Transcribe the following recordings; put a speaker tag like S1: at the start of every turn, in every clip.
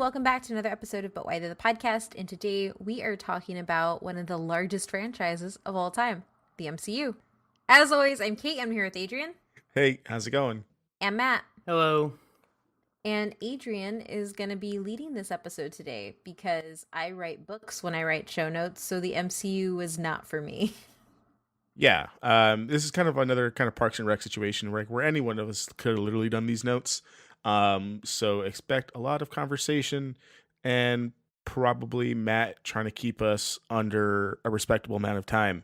S1: welcome back to another episode of But Why the Podcast. And today we are talking about one of the largest franchises of all time, the MCU. As always, I'm Kate. I'm here with Adrian
S2: Hey, how's it going?
S1: and Matt.
S3: Hello.
S1: And Adrian is going to be leading this episode today because I write books when I write show notes, so the MCU was not for me.
S2: Yeah, this is kind of another kind of Parks and Rec situation where any one of us could have literally done these notes. So expect a lot of conversation and probably Matt trying to keep us under a respectable amount of time.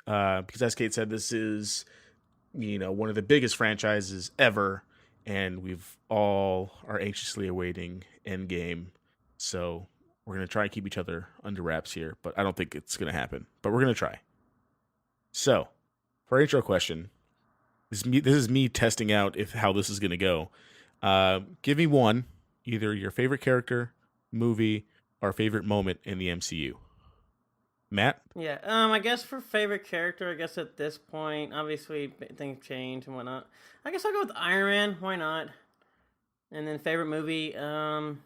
S2: Because as Kate said, this is, one of the biggest franchises ever, and we've all are anxiously awaiting Endgame. So we're gonna try and keep each other under wraps here, but I don't think it's gonna happen. But we're gonna try. So, for our intro question, this is me testing out how this is going to go. Give me one, either your favorite character, movie, or favorite moment in the MCU. Matt?
S3: Yeah, I guess for favorite character, I guess at this point, obviously things change and whatnot. I guess I'll go with Iron Man. Why not? And then favorite movie, I'll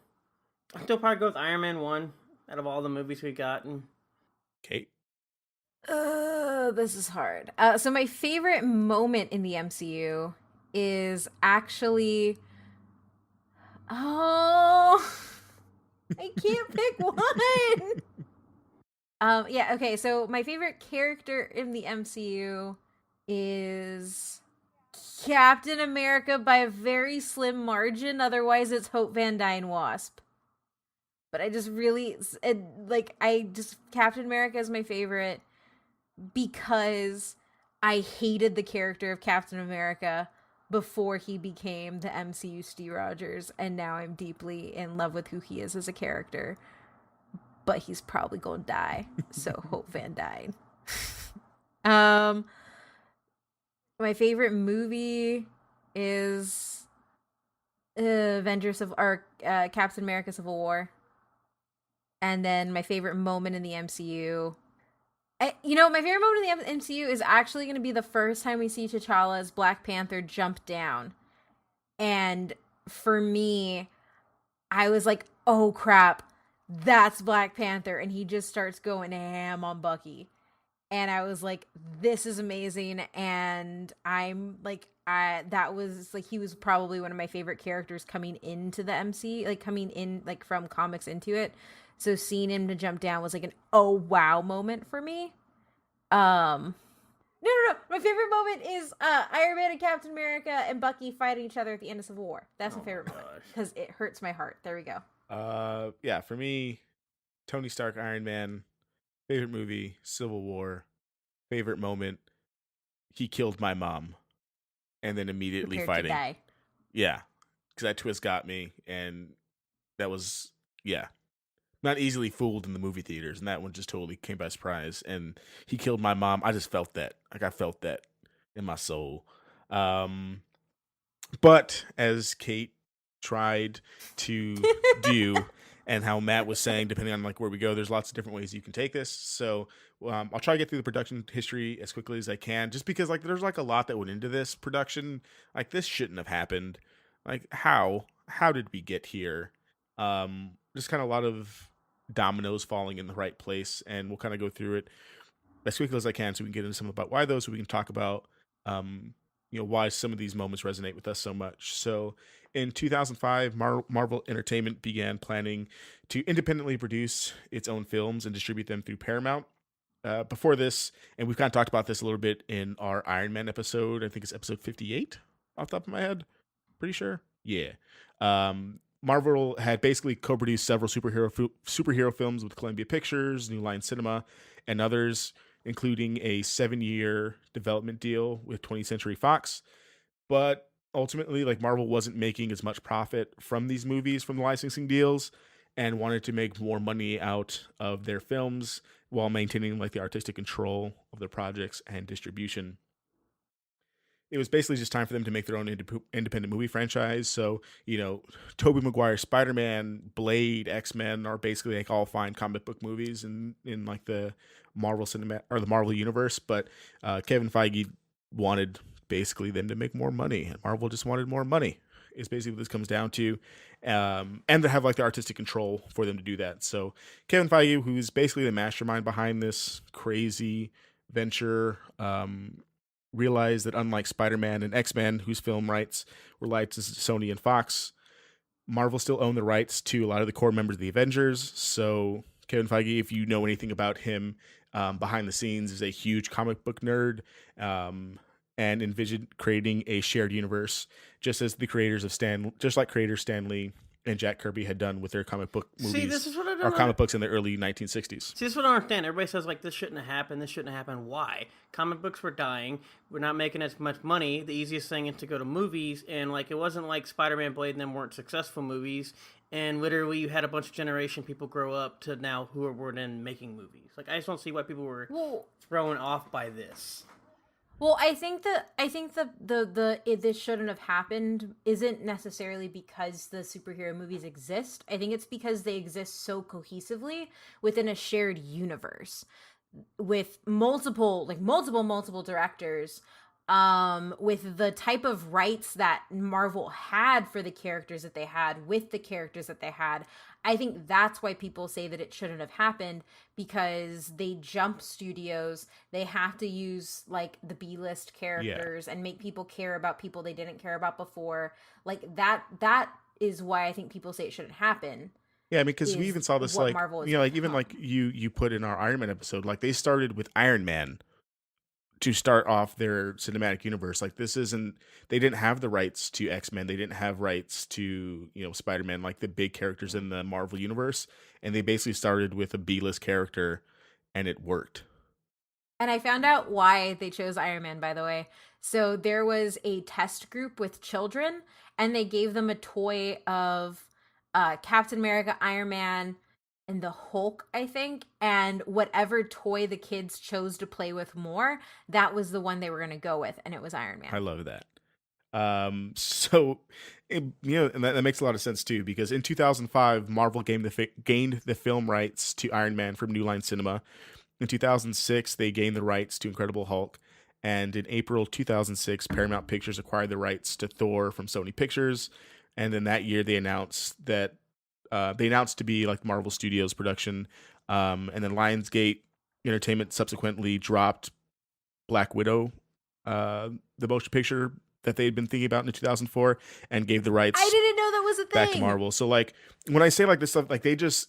S3: still probably go with Iron Man 1 out of all the movies we got.
S2: Kate?
S1: This is hard. So my favorite moment in the MCU is actually... Oh, I can't pick one. Yeah, okay, so my favorite character in the MCU is Captain America by a very slim margin. Otherwise, it's Hope Van Dyne Wasp. But I just really, Captain America is my favorite because I hated the character of Captain America before he became the MCU Steve Rogers, and now I'm deeply in love with who he is as a character. But he's probably gonna die, so Hope Van Dyne. My favorite movie is Captain America: Civil War, and then my favorite moment in the MCU. My favorite moment in the MCU is actually going to be the first time we see T'Challa's Black Panther jump down. And for me, I was like, oh crap, that's Black Panther. And he just starts going ham on Bucky. And I was like, this is amazing. And I'm like, he was probably one of my favorite characters coming into the MC, like coming in, like from comics into it. So seeing him to jump down was like an oh wow moment for me. No. My favorite moment is Iron Man and Captain America and Bucky fighting each other at the end of Civil War. That's my favorite moment because it hurts my heart. There we go.
S2: Yeah, for me, Tony Stark, Iron Man, favorite movie, Civil War, favorite moment, he killed my mom, and then immediately
S1: Prepared
S2: fighting.
S1: To die.
S2: Yeah, because that twist got me, and that was, yeah. Not easily fooled in the movie theaters, and that one just totally came by surprise. And he killed my mom. I just felt that. Like, I felt that in my soul. But as Kate tried to do, and how Matt was saying, depending on like where we go, there's lots of different ways you can take this. So I'll try to get through the production history as quickly as I can, just because like there's like a lot that went into this production. Like this shouldn't have happened. Like how did we get here? Just kind of a lot of dominoes falling in the right place, and we'll kind of go through it as quickly as I can so we can get into some about why those, so we can talk about why some of these moments resonate with us so much. So in 2005, Marvel Entertainment began planning to independently produce its own films and distribute them through Paramount. Before this, and we've kind of talked about this a little bit in our Iron Man episode, I think it's episode 58 off the top of my head, pretty sure. Yeah. Marvel had basically co-produced several superhero films with Columbia Pictures, New Line Cinema, and others, including a 7-year development deal with 20th Century Fox. But ultimately, like Marvel wasn't making as much profit from these movies, from the licensing deals, and wanted to make more money out of their films while maintaining like the artistic control of their projects and distribution. It was basically just time for them to make their own independent movie franchise. So, Tobey Maguire's Spider-Man, Blade, X-Men are basically like all fine comic book movies in like the Marvel cinema or the Marvel universe. But Kevin Feige wanted basically them to make more money, and Marvel just wanted more money. is basically what this comes down to, and to have like the artistic control for them to do that. So Kevin Feige, who's basically the mastermind behind this crazy venture, realized that unlike Spider-Man and X-Men, whose film rights were licensed to Sony and Fox, Marvel still owned the rights to a lot of the core members of the Avengers. So Kevin Feige, if you know anything about him behind the scenes, is a huge comic book nerd, and envisioned creating a shared universe, just as the creators of just like creators Stan Lee and Jack Kirby had done with their comic book movies,
S3: See, this is what I
S2: or
S3: don't
S2: comic books in the early 1960s.
S3: See, this is what I don't understand. Everybody says, like, this shouldn't have happened, this shouldn't have happened. Why? Comic books were dying. We're not making as much money. The easiest thing is to go to movies, and, like, it wasn't like Spider-Man, Blade, and them weren't successful movies, and literally you had a bunch of generation people grow up to now who were then making movies. Like, I just don't see why people were thrown off by this.
S1: Well, I think this shouldn't have happened isn't necessarily because the superhero movies exist. I think it's because they exist so cohesively within a shared universe with multiple directors, with the type of rights that Marvel had for the characters that they had with the characters that they had. I think that's why people say that it shouldn't have happened, because they jump studios. They have to use like the B-list characters and make people care about people they didn't care about before. Like that is why I think people say it shouldn't happen.
S2: Yeah, I mean, because we even saw this, like,
S1: Marvel
S2: you know, like even like you put in our Iron Man episode, like they started with Iron Man to start off their cinematic universe. Like this isn't, they didn't have the rights to X-Men, they didn't have rights to, you know, Spider-Man, like the big characters in the Marvel universe, and they basically started with a B-list character and it worked.
S1: And I found out why they chose Iron Man, by the way. So there was a test group with children, and they gave them a toy of Captain America, Iron Man, and the Hulk, I think. And whatever toy the kids chose to play with more, that was the one they were going to go with, and it was Iron Man.
S2: I love that. So, you know, and that makes a lot of sense too, because in 2005, Marvel gained the film rights to Iron Man from New Line Cinema. In 2006, they gained the rights to Incredible Hulk. And in April 2006, Paramount Pictures acquired the rights to Thor from Sony Pictures. And then that year, they announced that to be like Marvel Studios production. And then Lionsgate Entertainment subsequently dropped Black Widow, the motion picture that they had been thinking about in 2004, and gave the rights.
S1: I didn't know that was a thing.
S2: Back to Marvel. So like when I say like this stuff, like they just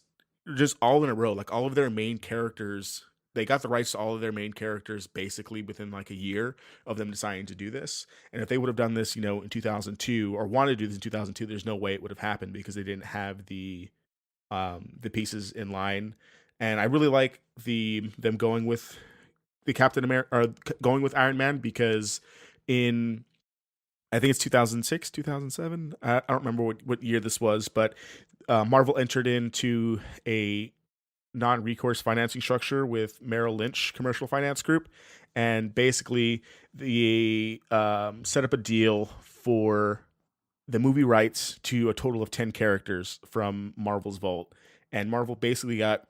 S2: all in a row, like all of their main characters, they got the rights to all of their main characters basically within like a year of them deciding to do this. And if they would have done this, you know, in 2002 or wanted to do this in 2002, there's no way it would have happened because they didn't have the pieces in line. And I really like them going with the Captain America, or going with Iron Man, because in, I think it's 2006, 2007. I don't remember what year this was, but Marvel entered into a non-recourse financing structure with Merrill Lynch Commercial Finance Group, and basically they set up a deal for the movie rights to a total of 10 characters from Marvel's vault. And Marvel basically got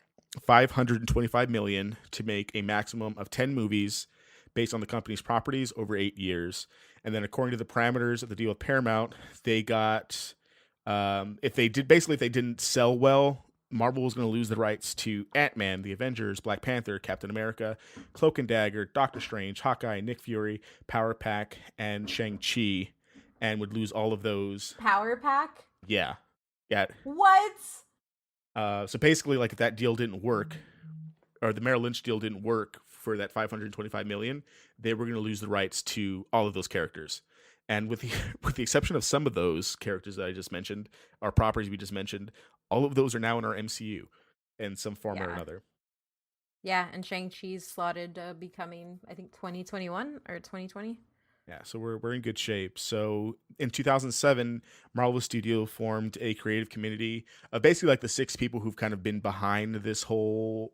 S2: $525 million to make a maximum of 10 movies based on the company's properties over 8 years. And then according to the parameters of the deal with Paramount, they got, if they didn't sell well, Marvel was going to lose the rights to Ant-Man, The Avengers, Black Panther, Captain America, Cloak and Dagger, Doctor Strange, Hawkeye, Nick Fury, Power Pack, and Shang-Chi, and would lose all of those.
S1: Power Pack?
S2: Yeah.
S1: What?
S2: So basically, like, if that deal didn't work, or the Merrill Lynch deal didn't work for that $525 million, they were going to lose the rights to all of those characters. And with the exception of some of those characters that I just mentioned, our properties we just mentioned, all of those are now in our MCU in some form or another.
S1: Yeah, and Shang-Chi's slotted becoming, I think, 2021 or 2020.
S2: Yeah, so we're in good shape. So in 2007, Marvel Studio formed a creative community of basically like the 6 people who've kind of been behind this whole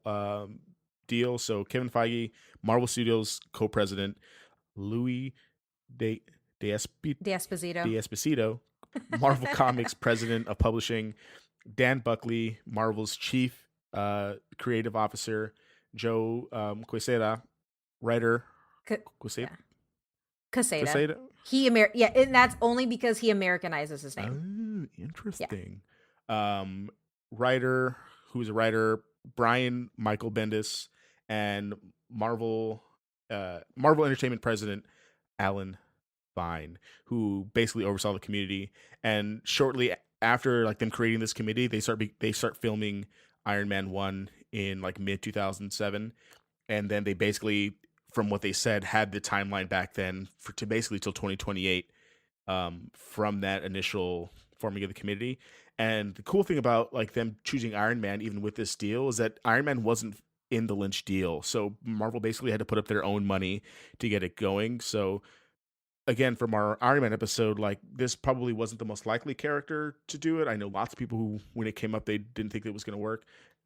S2: deal. So Kevin Feige, Marvel Studios co-president, Louis D'Esposito, Marvel Comics president of publishing, Dan Buckley, Marvel's chief creative officer, Joe Quesada, writer.
S1: Quesada. Yeah, and that's only because he Americanizes his name.
S2: Oh,
S1: Yeah.
S2: interesting. Um, writer, who's a writer, Brian Michael Bendis, and Marvel Entertainment president Alan Fine, who basically oversaw the community. And shortly after like them creating this committee, they start filming Iron Man 1 in like mid 2007, and then they basically, from what they said, had the timeline back then to basically till 2028, from that initial forming of the committee. And the cool thing about like them choosing Iron Man, even with this deal, is that Iron Man wasn't in the Lynch deal, so Marvel basically had to put up their own money to get it going. So again, from our Iron Man episode, like this probably wasn't the most likely character to do it. I know lots of people who, when it came up, they didn't think it was going to work.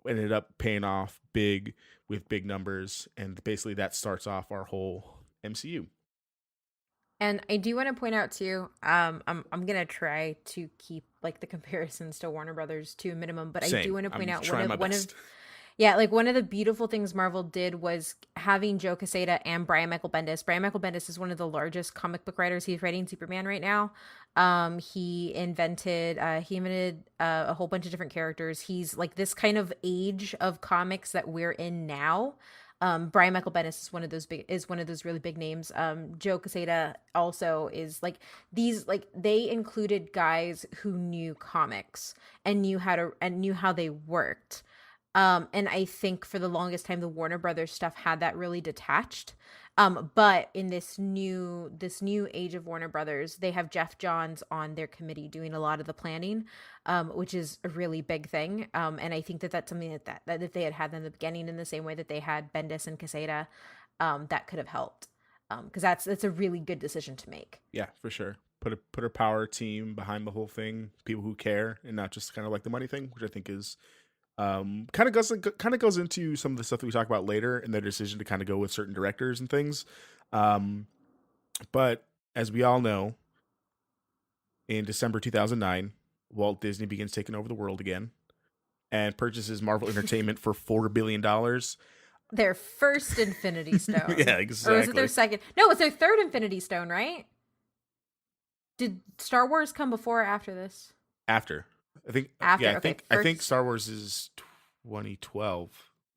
S2: Ended up paying off big with big numbers, and basically that starts off our whole MCU.
S1: And I do want to point out too, I'm gonna try to keep like the comparisons to Warner Brothers to a minimum, but I do
S2: Same.
S1: want to point
S2: I'm
S1: out
S2: trying my
S1: one of
S2: best.
S1: yeah, like one of the beautiful things Marvel did was having Joe Quesada and Brian Michael Bendis. Brian Michael Bendis is one of the largest comic book writers. He's writing Superman right now. He invented a whole bunch of different characters. He's like this kind of age of comics that we're in now. Brian Michael Bendis is one of those really big names. Joe Quesada also is like these like they included guys who knew comics and knew how they worked. And I think for the longest time, the Warner Brothers stuff had that really detached. But in this new age of Warner Brothers, they have Jeff Johns on their committee doing a lot of the planning, which is a really big thing. And I think that that's something that if they had in the beginning, in the same way that they had Bendis and Quesada, that could have helped. Because that's a really good decision to make.
S2: Yeah, for sure. Put a power team behind the whole thing, people who care, and not just kind of like the money thing, which I think is kind of goes into some of the stuff that we talk about later in their decision to kind of go with certain directors and things. Um, but as we all know, in December 2009, Walt Disney begins taking over the world again and purchases Marvel Entertainment for $4 billion.
S1: Their first Infinity Stone.
S2: Yeah,
S1: Or was it their
S2: exactly.
S1: second? No, it's their third Infinity Stone, right? Did Star Wars come before or after this?
S2: After, I think,
S1: After,
S2: yeah,
S1: okay.
S2: I think Star Wars is 2012.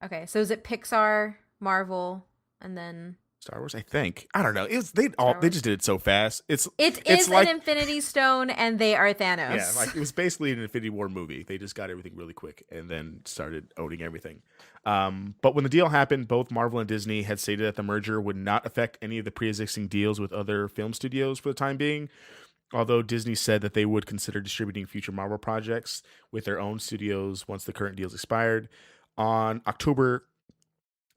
S1: Okay, so is it Pixar, Marvel, and then
S2: Star Wars, I think. I don't know.
S1: Star
S2: They
S1: Wars?
S2: just did it so fast.
S1: It
S2: It's
S1: is an
S2: like,
S1: Infinity Stone, and they are Thanos.
S2: yeah, like it was basically an Infinity War movie. They just got everything really quick and then started owning everything. But when the deal happened, both Marvel and Disney had stated that the merger would not affect any of the pre-existing deals with other film studios for the time being. Although Disney said that they would consider distributing future Marvel projects with their own studios once the current deals expired. On October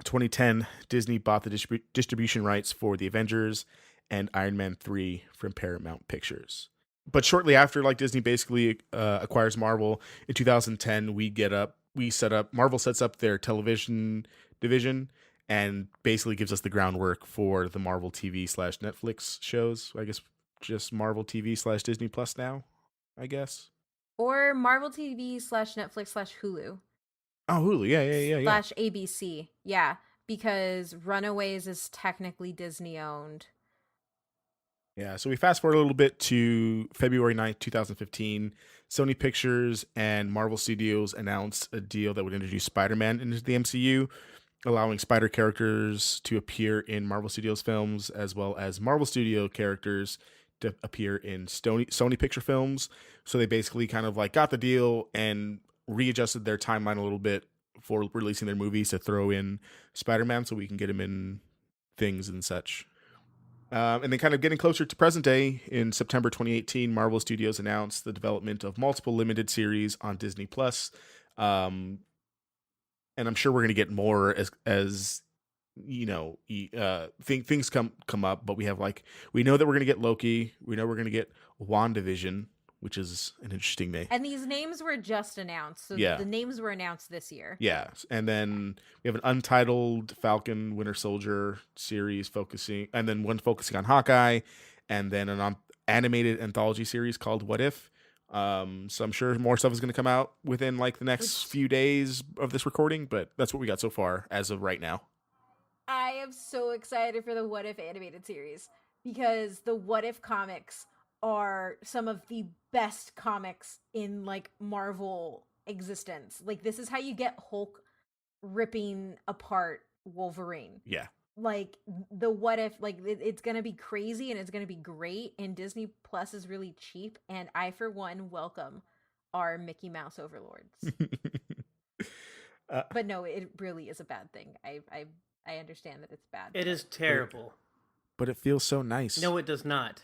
S2: 2010, Disney bought the distribution rights for The Avengers and Iron Man 3 from Paramount Pictures. But shortly after, like Disney basically acquires Marvel in 2010, Marvel sets up their television division and basically gives us the groundwork for the Marvel TV / Netflix shows. I guess just Marvel TV / Disney Plus now, I guess.
S1: Or Marvel TV / Netflix / Hulu
S2: Oh, Hulu. Yeah.
S1: / ABC. Yeah, because Runaways is technically Disney owned.
S2: Yeah, so we fast forward a little bit to February 9th, 2015. Sony Pictures and Marvel Studios announced a deal that would introduce Spider-Man into the MCU, allowing Spider characters to appear in Marvel Studios films, as well as Marvel Studio characters to appear in Sony Picture films. So they basically kind of like got the deal and readjusted their timeline a little bit for releasing their movies to throw in Spider-Man so we can get him in things and such. And then kind of getting closer to present day, in September 2018, Marvel Studios announced the development of multiple limited series on Disney Plus. And I'm sure we're going to get more as you know, things come up, but we know that we're going to get Loki. We know we're going to get WandaVision, which is an interesting name.
S1: And these names were just announced. So
S2: Yeah.
S1: the names were announced this year.
S2: Yeah, and then we have an untitled Falcon Winter Soldier series and then one focusing on Hawkeye, and then an animated anthology series called What If. So I'm sure more stuff is going to come out within like the next few days of this recording, but that's what we got so far as of right now.
S1: I am so excited for the What If animated series. because the What If comics are some of the best comics in like Marvel existence. Like this is how you get Hulk ripping apart Wolverine.
S2: Yeah.
S1: Like the What If, like it's gonna be crazy and it's gonna be great, and Disney Plus is really cheap, and I for one welcome our Mickey Mouse overlords.
S2: uh,
S1: But no, it really is a bad thing. I understand that it's bad.
S3: It is terrible.
S2: but it feels so nice.
S3: No, it does not.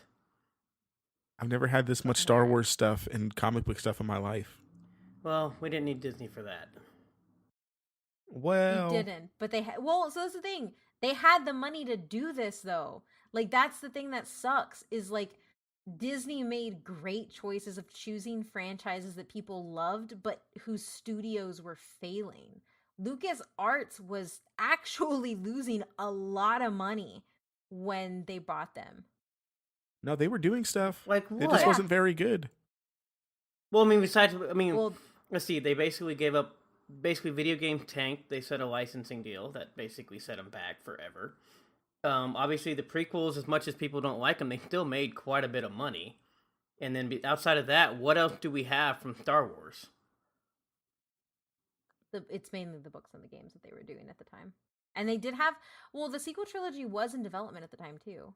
S2: I've never had this much Star Wars stuff and comic book stuff in my life.
S3: Well, we didn't need Disney for that.
S2: Well,
S1: We didn't, but they well, so that's the thing. They had the money to do this though. Like that's the thing that sucks is like Disney made great choices of choosing franchises that people loved but whose studios were failing. Lucas Arts was actually losing a lot of money when they bought them.
S2: no, they were doing stuff.
S3: Like
S2: It
S3: what?
S2: just
S1: Yeah.
S2: wasn't very good.
S3: Well, I mean, besides,
S1: Well,
S3: let's see. They basically gave up. Basically, video game tanked. They set a licensing deal that basically set them back forever. Obviously, the prequels, as much as people don't like them, they still made quite a bit of money. And then outside of that, what else do we have from Star Wars?
S1: it's mainly the books and the games that they were doing at the time. And they did have well, the sequel trilogy was in development at the time too.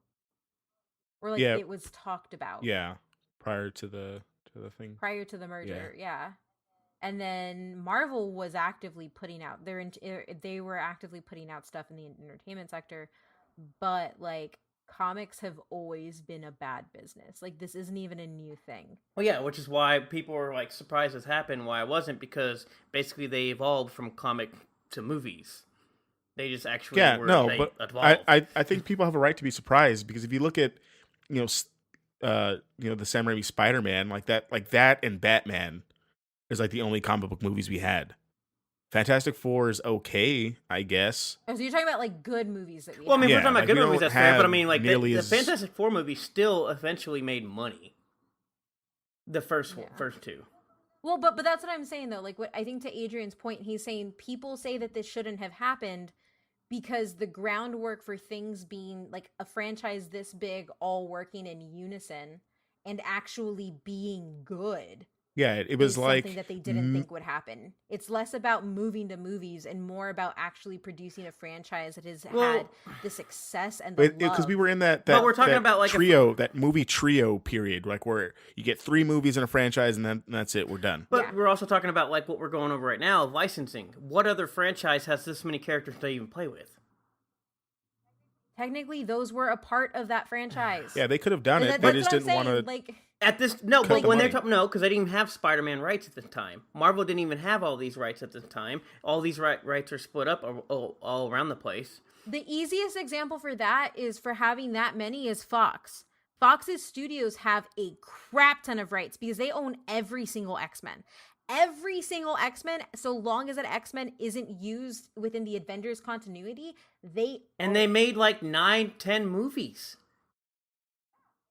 S1: Or like
S2: Yeah.
S1: it was talked about.
S2: Yeah, prior to the thing.
S1: Prior to the merger, yeah. And then Marvel was actively putting out they were actively putting out stuff in the entertainment sector, but like comics have always been a bad business. Like this isn't even a new thing.
S3: Well, yeah, which is why people were like surprised this happened. Why it wasn't, because basically they evolved from comic to movies. They just actually
S2: Yeah,
S3: were,
S2: no,
S3: they
S2: but
S3: evolved.
S2: I think people have a right to be surprised because if you look at the Sam Raimi Spider-Man like that and Batman is like the only comic book movies we had. Fantastic Four is okay, I guess.
S1: Oh, so you're talking about like good movies that we
S3: Well, I mean,
S2: Yeah,
S3: we're talking
S2: like,
S3: about good
S2: we
S3: movies,
S2: don't
S3: that's fair. But I
S2: have
S3: mean, like
S2: nearly
S3: the
S2: as-
S3: Fantastic Four movie still eventually made money. The first
S1: Yeah.
S3: first two.
S1: Well, but that's what I'm saying though. Like what I think to Adrian's point, he's saying people say that this shouldn't have happened because the groundwork for things being like a franchise this big all working in unison and actually being good
S2: Yeah, it was
S1: is
S2: like
S1: something that they didn't think would happen. It's less about moving to movies and more about actually producing a franchise that has had the success and the
S2: because
S1: love.
S2: we were in that
S3: But we're talking
S2: that
S3: about, like,
S2: trio, that movie trio period, like where you get 3 movies in a franchise and then that's it, we're done.
S3: But
S1: Yeah.
S3: we're also talking about like what we're going over right now, licensing. What other franchise has this many characters to even play with?
S1: Technically, those were a part of that franchise.
S2: Yeah, they could have done
S1: And
S2: it.
S1: that's
S2: They just
S1: what I'm
S2: didn't want
S1: saying,
S2: to.
S1: like.
S3: At this no,
S2: Cut
S3: but
S2: the
S3: when they're
S2: money.
S3: talking because they didn't even have Spider-Man rights at the time. Marvel didn't even have all these rights at the time. All these rights are split up all around the place.
S1: The easiest example for that is for having that many is Fox. Fox's studios have a crap ton of rights because they own every single X-Men. Every single X-Men, so long as that X-Men isn't used within the Avengers continuity, they
S3: made like 9-10 movies.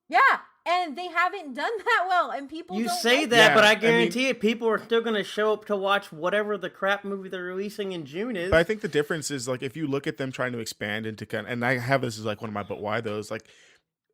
S1: Yeah, and they haven't done that well, and people
S3: You
S1: don't
S3: say
S1: like
S3: that,
S2: Yeah,
S3: but
S2: I
S3: I
S2: mean-
S3: guarantee it, people are still going to show up to watch whatever the crap movie they're releasing in June is.
S2: But I think the difference is like if you look at them trying to expand into and I have this as like one of my but why those like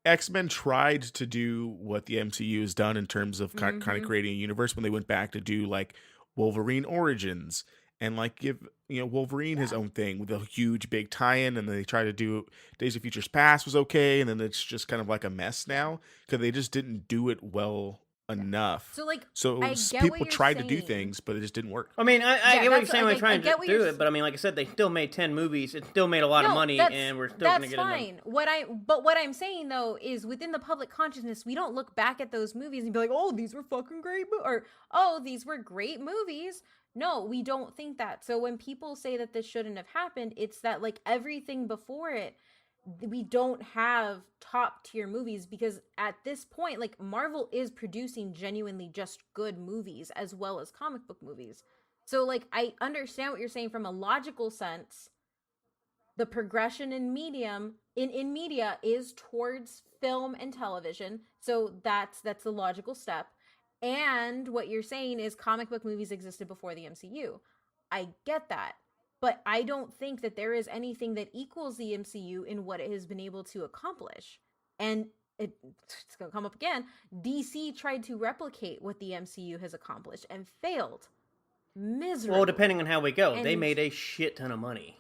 S2: X-Men tried to do what the MCU has done in terms of kind of
S1: Mhm.
S2: creating a universe when they went back to do like Wolverine Origins and like give Wolverine his own thing with a huge big tie-in, and then they try to do Days of Futures Past was okay, and then it's just kind of like a mess now because they just didn't do it well enough.
S1: So like
S2: So
S1: I get what
S2: people
S1: you're
S2: tried to do
S1: saying.
S2: things, but it just didn't work.
S3: I mean, I
S1: Yeah,
S3: get what you're
S1: that's-
S3: saying
S1: like,
S3: when trying
S1: I get
S3: to
S1: what
S3: do
S1: you're
S3: it, but I mean, like I said, they still made 10 movies. It still made a lot of money, and we're still going to
S1: that's
S3: get
S1: fine. What I'm saying though is within the public consciousness, we don't look back at those movies and be like, "Oh, these were fucking great," or "Oh, these were great movies." No, we don't think that. So when people say that this shouldn't have happened, it's that like everything before it, we don't have top tier movies because at this point, like Marvel is producing genuinely just good movies as well as comic book movies. So like I understand what you're saying from a logical sense. The progression in media is towards film and television. So that's the logical step. And what you're saying is comic book movies existed before the MCU. I get that. But I don't think that there is anything that equals the MCU in what it has been able to accomplish. And it's going to come up again. DC tried to replicate what the MCU has accomplished and failed miserably.
S3: Well, depending on how we go,
S1: And
S3: they made a shit ton of money.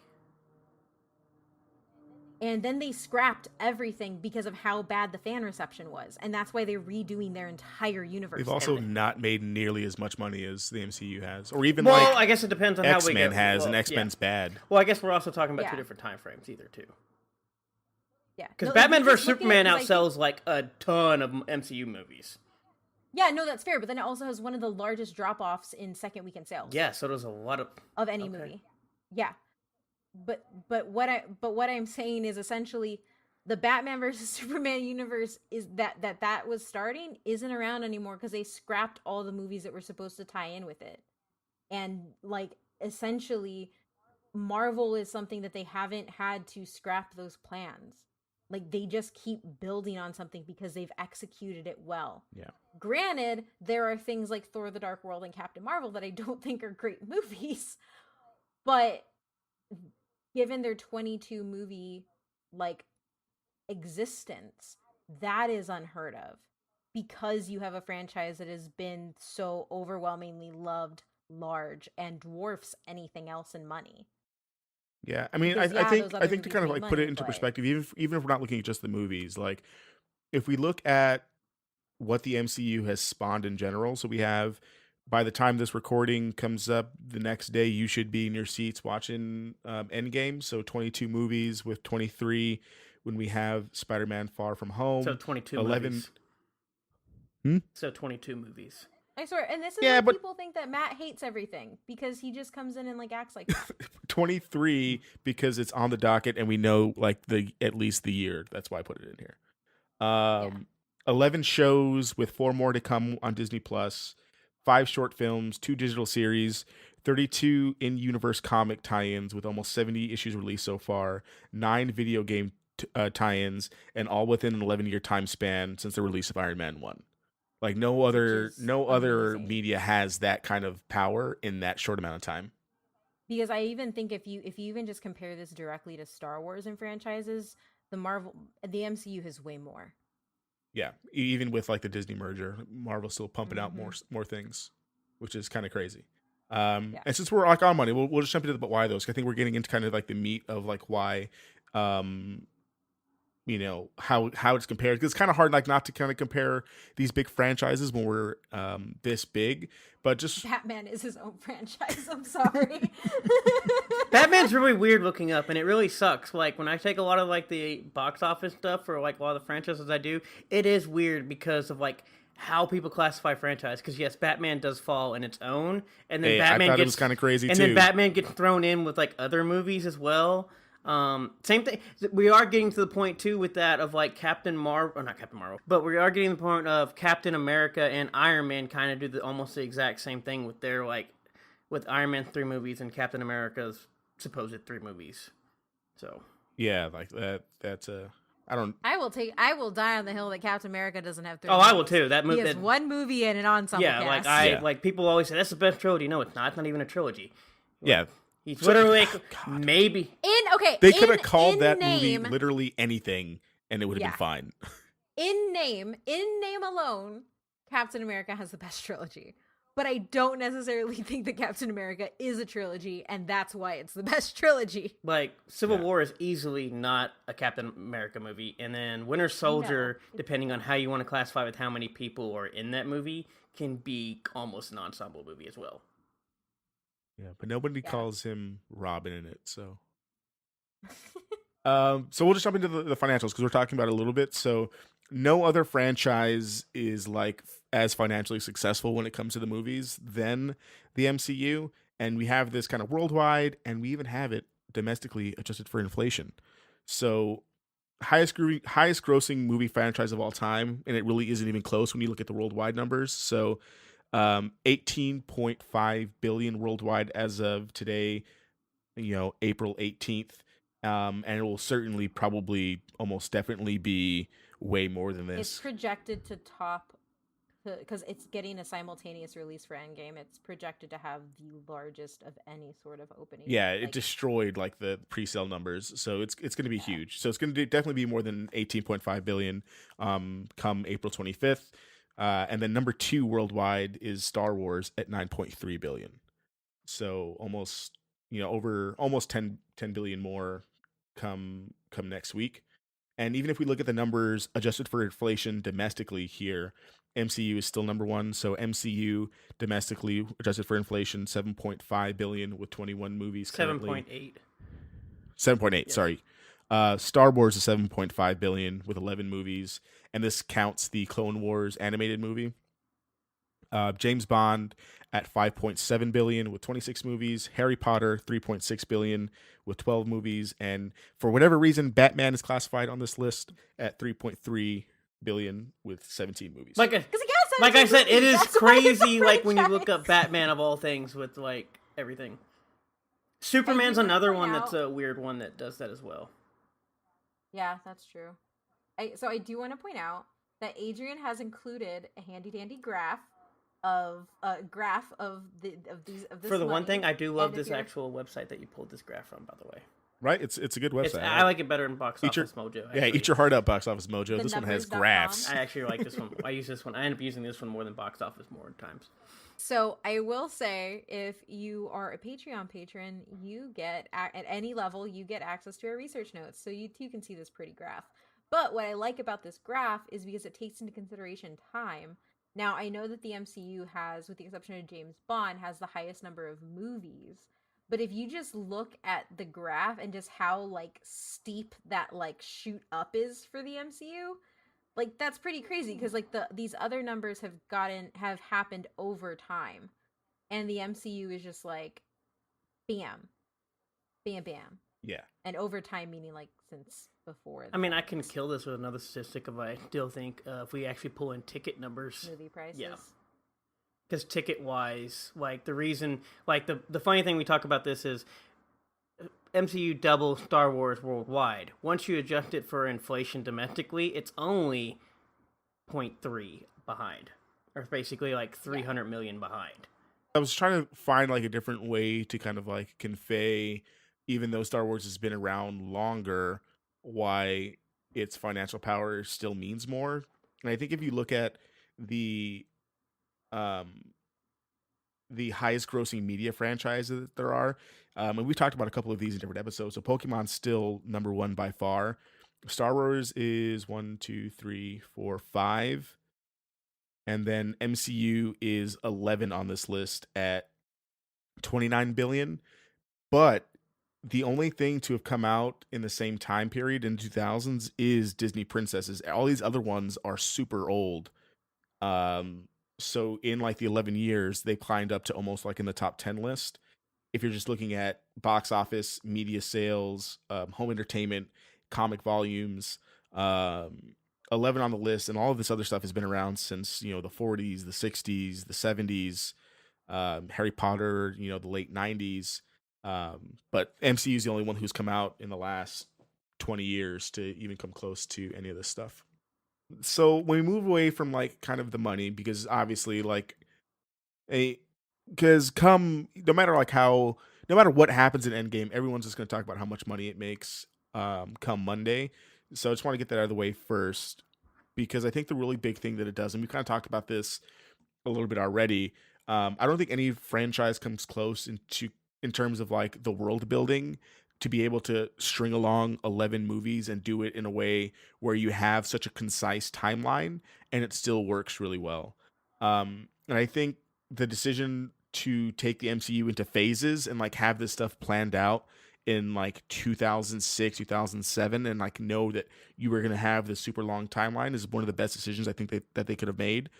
S1: And then they scrapped everything because of how bad the fan reception was. And that's why they're redoing their entire universe.
S2: They've also not made nearly as much money as the MCU has. Or even
S3: well, I guess it depends on how we go.
S2: X-Men has,
S3: well,
S2: and X-Men's bad.
S3: Well, I guess we're also talking about two different time frames either, too.
S1: Yeah.
S3: Because Batman vs. Superman outsells like a ton of MCU movies.
S1: Yeah, no, that's fair. But then it also has one of the largest drop-offs in second weekend sales.
S3: Yeah, so there's a lot
S1: of any movie. Yeah. But what I'm saying is essentially the Batman versus Superman universe is that was starting isn't around anymore because they scrapped all the movies that were supposed to tie in with it. And like essentially Marvel is something that they haven't had to scrap those plans. Like they just keep building on something because they've executed it well.
S2: Yeah.
S1: Granted, there are things like Thor: The Dark World and Captain Marvel that I don't think are great movies, but given their 22 movie like existence, that is unheard of because you have a franchise that has been so overwhelmingly loved, large, and dwarfs anything else in money.
S2: Yeah, I mean, I think to kind of like put it into perspective, even if we're not looking at just the movies, like if we look at what the MCU has spawned in general, so we have, by the time this recording comes up, the next day you should be in your seats watching Endgame. So 22 movies with 23 when we have Spider-Man Far From Home.
S3: So 22
S2: movies.
S3: So 22 movies.
S1: I swear, and this is why people think that Matt hates everything because he just comes in and like acts like that.
S2: 23 because it's on the docket and we know like at least the year. That's why I put it in here. 11 shows with 4 more to come on Disney Plus. 5 short films, 2 digital series, 32 in-universe comic tie-ins with almost 70 issues released so far, 9 video game tie-ins, and all within an 11-year time span since the release of Iron Man 1. Like no other media has that kind of power in that short amount of time.
S1: Because I even think if you even just compare this directly to Star Wars and franchises, the MCU has way more.
S2: Yeah, even with like the Disney merger, Marvel's still pumping out more things, which is kind of crazy. And since we're like on money, we'll just jump into the why those. I think we're getting into kind of like the meat of like why, you know, how it's compared. Because it's kind of hard like not to kind of compare these big franchises when we're this big. But just
S1: Batman is his own franchise. I'm sorry.
S3: Batman's really weird looking up, and it really sucks. Like when I take a lot of like the box office stuff for like a lot of the franchises I do, it is weird because of like how people classify franchise. Because yes, Batman does fall in its own, and then Batman gets
S2: kind of crazy
S3: and
S2: too.
S3: then Batman gets thrown in with like other movies as well. Same thing. We are getting to the point too with that of like not Captain Marvel, but we are getting to the point of Captain America and Iron Man kind of do almost the exact same thing with their like with Iron Man 3 movies and Captain America's supposed 3 movies. So
S2: yeah, like that's a I
S1: will die on the hill that Captain America doesn't have 3
S3: Oh,
S1: movies.
S3: I will too. That movie
S1: has one movie and an ensemble cast.
S3: Like people always say that's the best trilogy. No, it's not. It's not even a trilogy.
S2: Yeah.
S3: He's literally maybe
S2: they could have called that movie literally anything and it would have been fine.
S1: In name alone, Captain America has the best trilogy. But I don't necessarily think that Captain America is a trilogy, and that's why it's the best trilogy.
S3: Like, Civil War is easily not a Captain America movie, and then Winter Soldier, depending on how you want to classify with how many people are in that movie, can be almost an ensemble movie as well.
S2: Yeah, but nobody calls him Robin in it, so... so we'll just jump into the financials, because we're talking about it a little bit, so... No other franchise is like as financially successful when it comes to the movies than the MCU, and we have this kind of worldwide, and we even have it domestically adjusted for inflation. So highest grossing movie franchise of all time, and it really isn't even close when you look at the worldwide numbers. So 18.5 billion worldwide as of today, April 18th. And it will certainly probably almost definitely be way more than this.
S1: It's projected to top because it's getting a simultaneous release for Endgame. It's projected to have the largest of any sort of opening.
S2: Yeah, it
S1: like,
S2: destroyed like the pre-sale numbers, so it's going to be
S1: Yeah.
S2: huge. So it's going to definitely be more than 18.5 billion come April 25th. And then number 2 worldwide is Star Wars at 9.3 billion. So almost, over almost 10 billion more come next week. And even if we look at the numbers adjusted for inflation domestically here, MCU is still number 1. So MCU domestically adjusted for inflation 7.5 billion with 21 movies currently.
S3: 7.8.
S2: 7.8,
S3: Yes.
S2: sorry. Star Wars is 7.5 billion with 11 movies, and this counts the Clone Wars animated movie. James Bond at 5.7 billion with 26 movies. Harry Potter 3.6 billion with 12 movies, and for whatever reason, Batman is classified on this list at 3.3 billion with 17 movies.
S3: Like I said, it is crazy. Like when you look up Batman of all things with like everything. Superman's another one that's a weird one that does that as well.
S1: Yeah, that's true. So I do want to point out that Adrian has included a handy dandy graph of this.
S3: For the one
S1: money.
S3: thing, I do love
S1: And if
S3: this
S1: you're-
S3: actual website that you pulled this graph from. By the way,
S2: Right? It's a good website.
S3: I like it better than Box
S2: Eat your-
S3: Office Mojo.
S2: Yeah,
S3: actually.
S2: eat your heart out, Box Office Mojo.
S1: The
S2: This one has
S1: numbers.com.
S2: graphs.
S3: I actually like this one. I use this one. I end up using this one more than Box Office more times.
S1: So I will say, if you are a Patreon patron, you get at any level you get access to our research notes, so you too can see this pretty graph. But what I like about this graph is because it takes into consideration time. Now I know that the MCU has, with the exception of James Bond, has the highest number of movies. But if you just look at the graph and just how like steep that like shoot up is for the MCU, like that's pretty crazy because like these other numbers have happened over time, and the MCU is just like bam, bam, bam,
S2: Yeah.
S1: and over time meaning like since before.
S3: I mean, I can kill this with another statistic if I still think if we actually pull in ticket numbers.
S1: Movie prices.
S3: Yeah. Because ticket wise, like the reason, like the funny thing we talk about this is MCU double Star Wars worldwide. Once you adjust it for inflation domestically, it's only 0.3 behind, or basically like 300 million behind.
S2: I was trying to find like a different way to kind of like convey, even though Star Wars has been around longer, why its financial power still means more. And I think if you look at the highest grossing media franchises that there are, and we've talked about a couple of these in different episodes. So Pokemon's still number 1 by far. Star Wars is 1, 2, 3, 4, 5. And then MCU is 11 on this list at 29 billion. But the only thing to have come out in the same time period in 2000s is Disney Princesses. All these other ones are super old. So in like the 11 years, they climbed up to almost like in the top 10 list. If you're just looking at box office, media sales, home entertainment, comic volumes, 11 on the list, and all of this other stuff has been around since, the 40s, the 60s, the 70s, Harry Potter, the late 90s. But MCU is the only one who's come out in the last 20 years to even come close to any of this stuff. So when we move away from like kind of the money, because obviously like because no matter what happens in Endgame, everyone's just going to talk about how much money it makes come Monday. So I just want to get that out of the way first, because I think the really big thing that it does, and we kind of talked about this a little bit already, I don't think any franchise comes close in terms of like the world building to be able to string along 11 movies and do it in a way where you have such a concise timeline and it still works really well. And I think the decision to take the MCU into phases and like have this stuff planned out in like 2006, 2007, and like know that you were going to have this super long timeline is one of the best decisions I think that they could have made.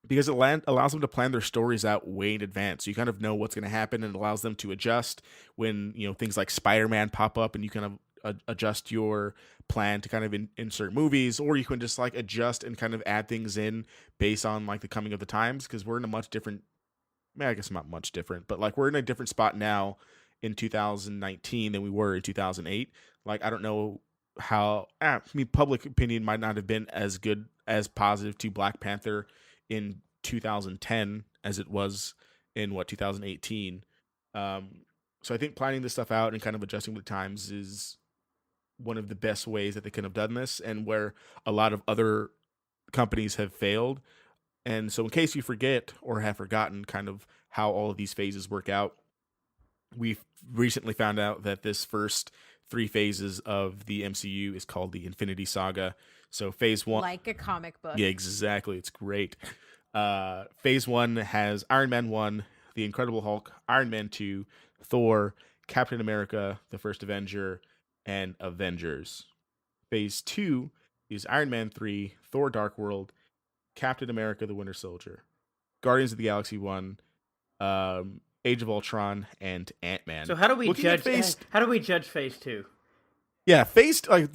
S2: Because it allows them to plan their stories out way in advance. So you kind of know what's going to happen, and it allows them to adjust when, things like Spider-Man pop up, and you kind of adjust your plan to kind of insert movies, or you can just like adjust and kind of add things in based on like the coming of the times. Because we're in a much different, I guess not much different, but like we're in a different spot now in 2019 than we were in 2008. Like, I don't know how, public opinion might not have been as good as positive to Black Panther in 2010 as it was in 2018. So I think planning this stuff out and kind of adjusting with the times is one of the best ways that they could have done this, and where a lot of other companies have failed. And so, in case you forget or have forgotten kind of how all of these phases work out, we've recently found out that this first 3 phases of the MCU is called the Infinity Saga. So, phase one,
S1: Like a comic book.
S2: yeah, exactly. It's great. Phase one has Iron Man 1, The Incredible Hulk, Iron Man 2, Thor, Captain America, The First Avenger, and Avengers. Phase 2 is Iron Man 3, Thor Dark World, Captain America, The Winter Soldier, Guardians of the Galaxy 1, Age of Ultron, and Ant-Man.
S3: So how do we
S2: Looking at
S3: judge? How do we judge phase 2?
S2: Yeah,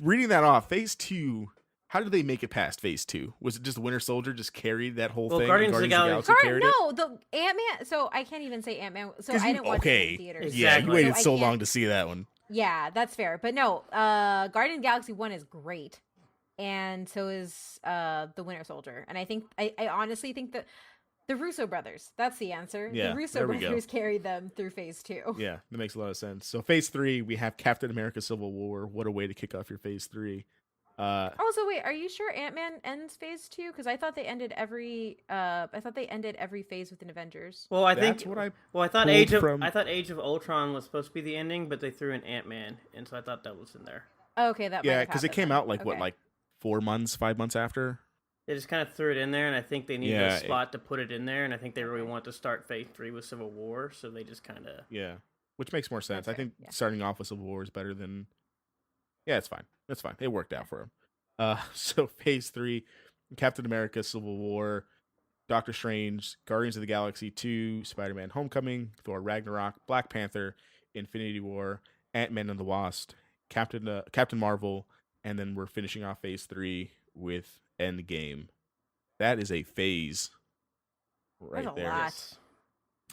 S2: reading that off, phase 2. How did they make it past phase 2? Was it just Winter Soldier just carried that whole thing?
S3: Guardians of the Galaxy
S2: carried it?
S1: No, the Ant-Man. So I can't even say Ant-Man. So I didn't watch it in theaters.
S2: Yeah, you
S3: Exactly.
S2: waited
S1: So I
S2: so
S1: can't-
S2: long to see that one.
S1: Yeah, that's fair. But no, Guardian of the Galaxy 1 is great. And so is The Winter Soldier. And I honestly think that the Russo brothers, that's the answer.
S2: Yeah,
S1: The Russo
S2: there we go.
S1: brothers carried them through phase 2.
S2: Yeah, that makes a lot of sense. So phase 3, we have Captain America: Civil War. What a way to kick off your phase 3.
S1: Also, wait, are you sure Ant-Man ends phase 2? Because I thought they ended every phase with an Avengers.
S3: Well, I
S2: That's
S3: think.
S2: what I
S3: Well, I thought
S2: pulled from-
S3: Age of Ultron was supposed to be the ending, but they threw in Ant-Man, and so I thought that was in there.
S1: Okay, that might
S2: Yeah,
S1: have
S2: because it
S1: happened
S2: came
S1: then.
S2: out like
S1: Okay.
S2: 5 months after.
S3: They just kind of threw it in there, and I think they needed
S2: Yeah,
S3: a spot to put it in there, and I think they really want to start phase 3 with Civil War, so they just kind of.
S2: Yeah, which makes more sense.
S1: That's
S2: I think
S1: fair, yeah.
S2: starting off with Civil War is better than. Yeah, it's fine. That's fine. It worked out for him. So phase 3, Captain America: Civil War, Doctor Strange, Guardians of the Galaxy 2, Spider-Man: Homecoming, Thor: Ragnarok, Black Panther, Infinity War, Ant-Man and the Wasp, Captain Marvel, and then we're finishing off phase 3 with Endgame. That is a phase right
S1: That's a
S2: there.
S1: lot.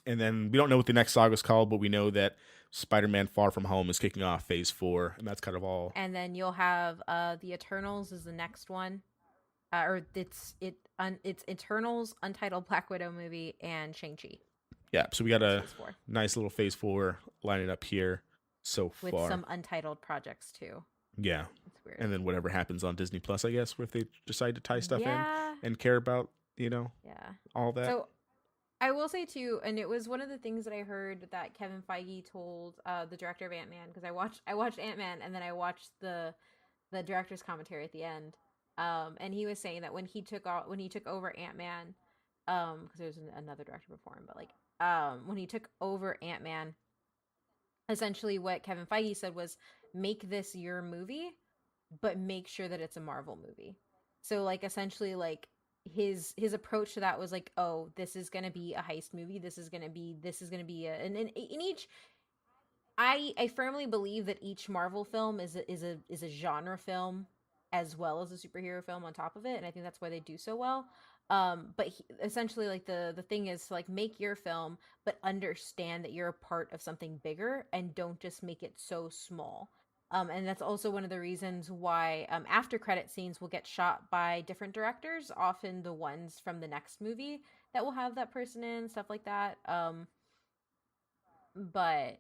S2: And then we don't know what the next saga is called, but we know that Spider-Man: Far From Home is kicking off phase 4, and that's kind of all.
S1: And then you'll have the Eternals is the next one, or it's Eternals, Untitled Black Widow movie, and Shang-Chi.
S2: Yeah, so we got a
S1: Phase 4,
S2: nice little phase 4 lining up here so
S1: with
S2: far.
S1: some untitled projects too.
S2: Yeah,
S1: It's weird.
S2: and then whatever happens on Disney Plus, I guess, if they decide to tie stuff
S1: yeah,
S2: in and care about,
S1: yeah.
S2: all that.
S1: So I will say too, and it was one of the things that I heard that Kevin Feige told the director of Ant-Man, because I watched Ant-Man and then I watched the director's commentary at the end, and he was saying that when he took over Ant-Man, because there was another director before him, but like when he took over Ant-Man, essentially what Kevin Feige said was, make this your movie, but make sure that it's a Marvel movie. So like essentially like his approach to that was like, oh, this is gonna be a heist movie. This is gonna be and in each. I firmly believe that each Marvel film is a genre film as well as a superhero film on top of it, and I think that's why they do so well. But essentially, like the thing is to like make your film, but understand that you're a part of something bigger, and don't just make it so small. And that's also one of the reasons why after credit scenes will get shot by different directors, often the ones from the next movie that will have that person in, stuff like that. But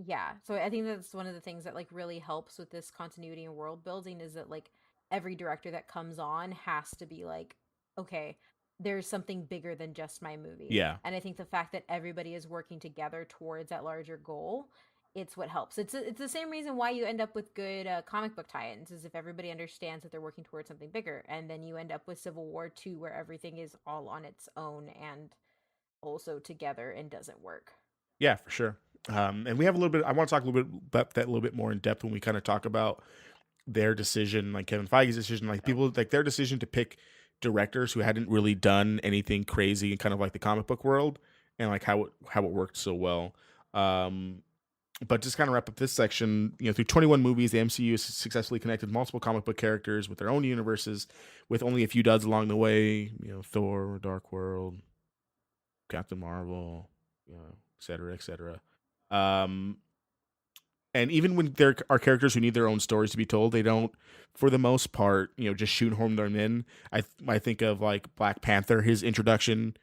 S1: yeah, so I think that's one of the things that like really helps with this continuity and world building, is that like every director that comes on has to be like, okay, there's something bigger than just my movie.
S2: Yeah.
S1: And I think the fact that everybody is working together towards that larger goal, it's what helps. It's the same reason why you end up with good comic book tie-ins, is if everybody understands that they're working towards something bigger. And then you end up with Civil War 2, where everything is all on its own and also together and doesn't work.
S2: Yeah, for sure. And we have a little bit. I want to talk a little bit about that a little bit more in depth when we kind of talk about their decision, like Kevin Feige's decision, like people like their decision to pick directors who hadn't really done anything crazy in kind of like the comic book world, and like how it worked so well. But just kind of wrap up this section, through 21 movies, the MCU has successfully connected multiple comic book characters with their own universes, with only a few duds along the way. Thor, Dark World, Captain Marvel, et cetera, et cetera. And And even when there are characters who need their own stories to be told, they don't, for the most part, just shoehorn them in. I think of like Black Panther, his introduction,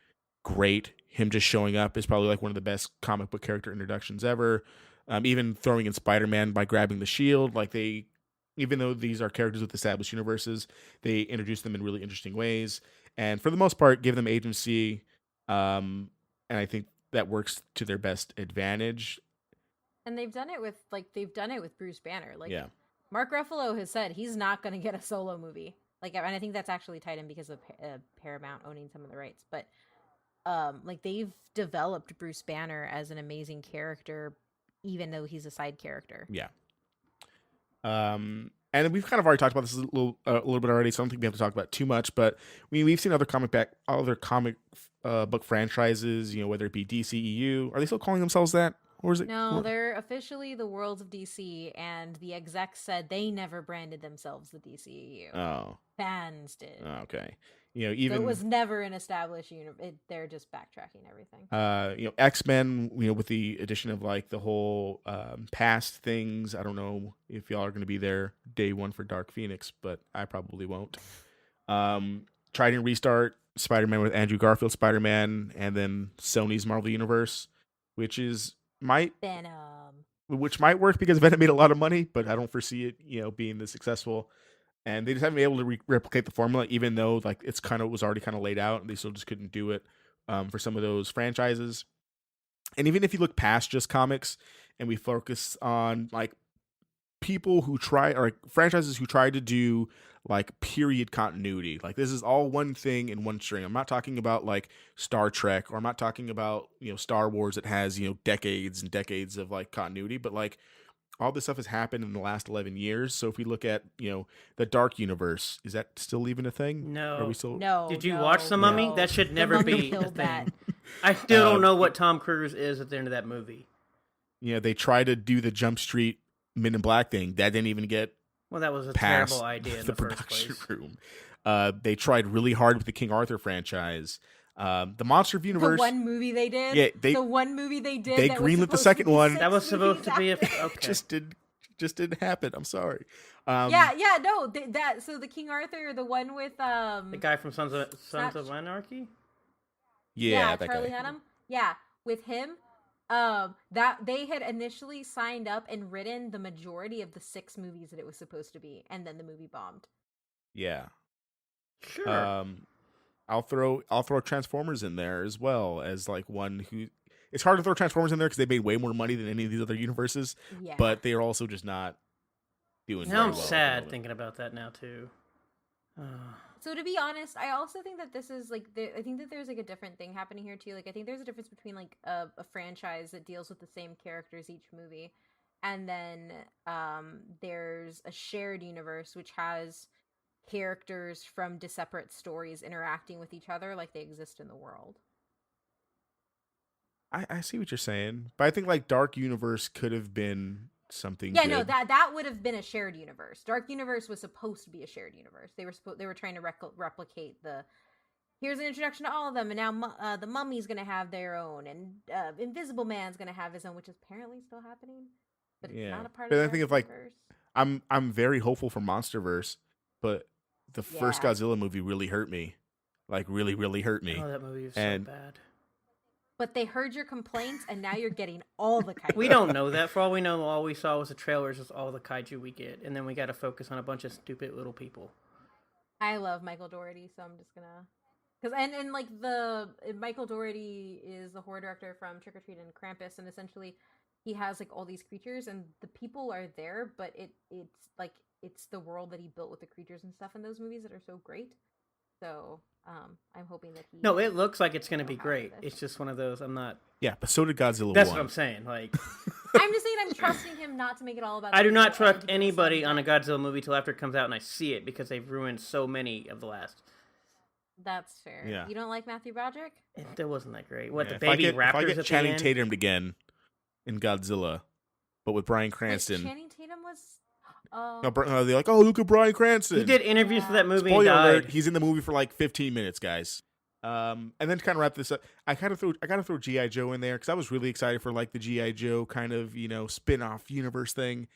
S2: great. Him just showing up is probably like one of the best comic book character introductions ever. Even throwing in Spider-Man by grabbing the shield, even though these are characters with established universes, they introduce them in really interesting ways, and for the most part, give them agency. And I think that works to their best advantage.
S1: And they've done it with Bruce Banner. Like,
S2: Yeah.
S1: Mark Ruffalo has said he's not going to get a solo movie. Like, and I think that's actually tied in because of Paramount owning some of the rights. But like, they've developed Bruce Banner as an amazing character, even though he's a side character.
S2: Yeah. And we've kind of already talked about this a little bit already, so I don't think we have to talk about it too much. But we've seen other comic book franchises, whether it be DCEU. Are they still calling themselves that? Or is it?
S1: No, they're officially the Worlds of DC, and the execs said they never branded themselves the DCEU.
S2: Oh.
S1: Fans did.
S2: Oh, okay.
S1: So it was never an established universe. They're just backtracking everything.
S2: X-Men, with the addition of like the whole past things. I don't know if y'all are going to be there day one for Dark Phoenix, but I probably won't. Try and restart Spider-Man with Andrew Garfield Spider-Man, and then Sony's Marvel Universe, which might work because Venom made a lot of money, but I don't foresee it, being this successful. And they just haven't been able to replicate the formula, even though like was already kind of laid out, and they still just couldn't do it for some of those franchises. And even if you look past just comics and we focus on like people who try, or like, franchises who try to do like period continuity, like this is all one thing in one string. I'm not talking about like Star Trek, or I'm not talking about Star Wars that has decades and decades of like continuity, but like all this stuff has happened in the last 11 years. So if we look at, the Dark Universe, is that still even a thing?
S3: No.
S2: Are we still...
S1: No.
S3: Did you watch The Mummy?
S1: No.
S3: That should never be a thing.
S1: That.
S3: I still don't know what Tom Cruise is at the end of that movie.
S2: They try to do the Jump Street Men in Black thing. That didn't even get
S3: Well, that was a
S2: past
S3: terrible idea in the first
S2: production
S3: place.
S2: room. They tried really hard with the King Arthur franchise. The Monster Universe.
S1: The one movie they did.
S2: Yeah,
S1: the one movie they did.
S2: They
S1: that
S2: greenlit the
S1: was supposed
S2: second
S1: to be
S2: one.
S1: 6
S3: That was supposed to be
S1: movies
S3: okay.
S2: just didn't happen. I'm sorry.
S1: No. So the King Arthur, the one with
S3: The guy from Sons of Anarchy?
S2: Yeah, that
S1: Charlie
S2: guy.
S1: Hunnam. Yeah, with him. That they had initially signed up and written the majority of the 6 movies that it was supposed to be, and then the movie bombed.
S2: Yeah.
S3: Sure.
S2: I'll throw Transformers in there as well as like one who. It's hard to throw Transformers in there because they made way more money than any of these other universes,
S1: Yeah.
S2: but they are also just not doing.
S3: Now I'm
S2: very well
S3: sad thinking about that now too.
S1: So to be honest, I also think that this is like I think that there's like a different thing happening here too. Like I think there's a difference between like a franchise that deals with the same characters each movie, and then there's a shared universe which has characters from separate stories interacting with each other like they exist in the world.
S2: I see what you're saying, but I think like Dark Universe could have been something.
S1: Yeah,
S2: good.
S1: no, that would have been a shared universe. Dark Universe was supposed to be a shared universe. They were trying to replicate here's an introduction to all of them, and now the Mummy's gonna have their own, and Invisible Man's gonna have his own, which is apparently still happening, but it's not a part
S2: But
S1: of
S2: I
S1: the
S2: think
S1: Dark
S2: of like
S1: Universe.
S2: I'm very hopeful for MonsterVerse, but the first
S1: Yeah.
S2: Godzilla movie really hurt me, like really really hurt me.
S3: Oh, that movie was
S2: And-
S3: so bad.
S1: But they heard your complaints, and now you're getting all the kaiju.
S3: We don't know that. For all we know, all we saw was the trailers, is all the kaiju we get, and then we got to focus on a bunch of stupid little people.
S1: I love Michael Dougherty, so I'm just gonna and like Michael Dougherty is the horror director from Trick or Treat and Krampus, and essentially he has like all these creatures, and the people are there, but it's the world that he built with the creatures and stuff in those movies that are so great. So I'm hoping that he.
S3: No, it looks like it's going to be
S1: How
S3: great.
S1: is this?
S3: It's just one of those. I'm not.
S2: Yeah, but so did Godzilla.
S3: That's
S2: 1.
S3: what I'm saying. Like,
S1: I'm just saying I'm trusting him not to make it all about.
S3: I do not
S1: Godzilla
S3: trust
S1: and
S3: anybody
S1: Godzilla.
S3: on a Godzilla movie till after it comes out and I see it, because they've ruined so many of the last.
S1: That's fair.
S2: Yeah.
S1: You don't like Matthew Broderick?
S3: That wasn't that great. What,
S2: Yeah,
S3: the
S2: if I
S3: baby
S2: get,
S3: raptors
S2: if I get
S3: at
S2: Channing
S3: the end?
S2: Tatum again in Godzilla, but with Bryan
S1: Wait,
S2: Cranston.
S1: Channing Tatum was.
S2: They're like, oh, look at Bryan Cranston.
S3: He did interviews for that movie
S2: Spoiler
S3: and died.
S2: alert, he's in the movie for like 15 minutes, guys. And then to kind of wrap this up, I gotta throw GI Joe in there because I was really excited for like the GI Joe kind of spin-off universe thing,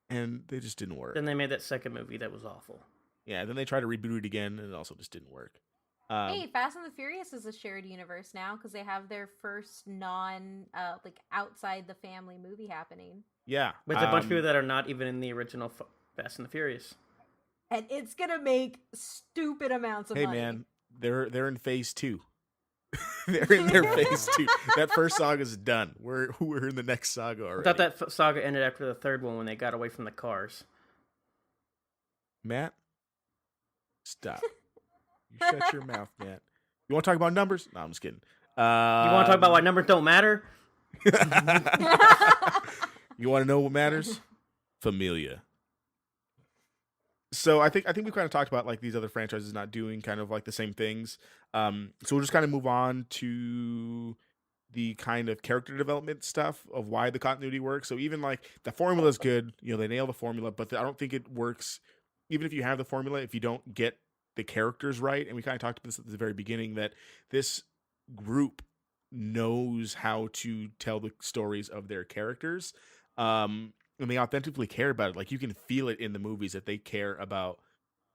S2: and they just didn't work.
S3: Then they made that second movie that was awful.
S2: Yeah, then they tried to reboot it again, and it also just didn't work.
S1: Hey, Fast and the Furious is a shared universe now because they have their first non like outside the family movie happening.
S2: Yeah,
S3: With a bunch of people that are not even in the original Fast and the Furious.
S1: And it's gonna make stupid amounts of
S2: hey
S1: money.
S2: man, they're in phase 2. They're in their phase 2. That first saga's done. We're in the next saga already.
S3: I thought that saga ended after the third one when they got away from the cars.
S2: Matt, stop. You shut your mouth, Matt. You want to talk about numbers? No, I'm just kidding.
S3: You want to talk about why numbers don't matter?
S2: You want to know what matters? Familia. So I think we kind of talked about like these other franchises not doing kind of like the same things. So we'll just kind of move on to the kind of character development stuff of why the continuity works. So even like the formula is good, they nail the formula, but I don't think it works. Even if you have the formula, if you don't get the characters right, and we kind of talked about this at the very beginning, that this group knows how to tell the stories of their characters, and they authentically care about it. Like you can feel it in the movies that they care about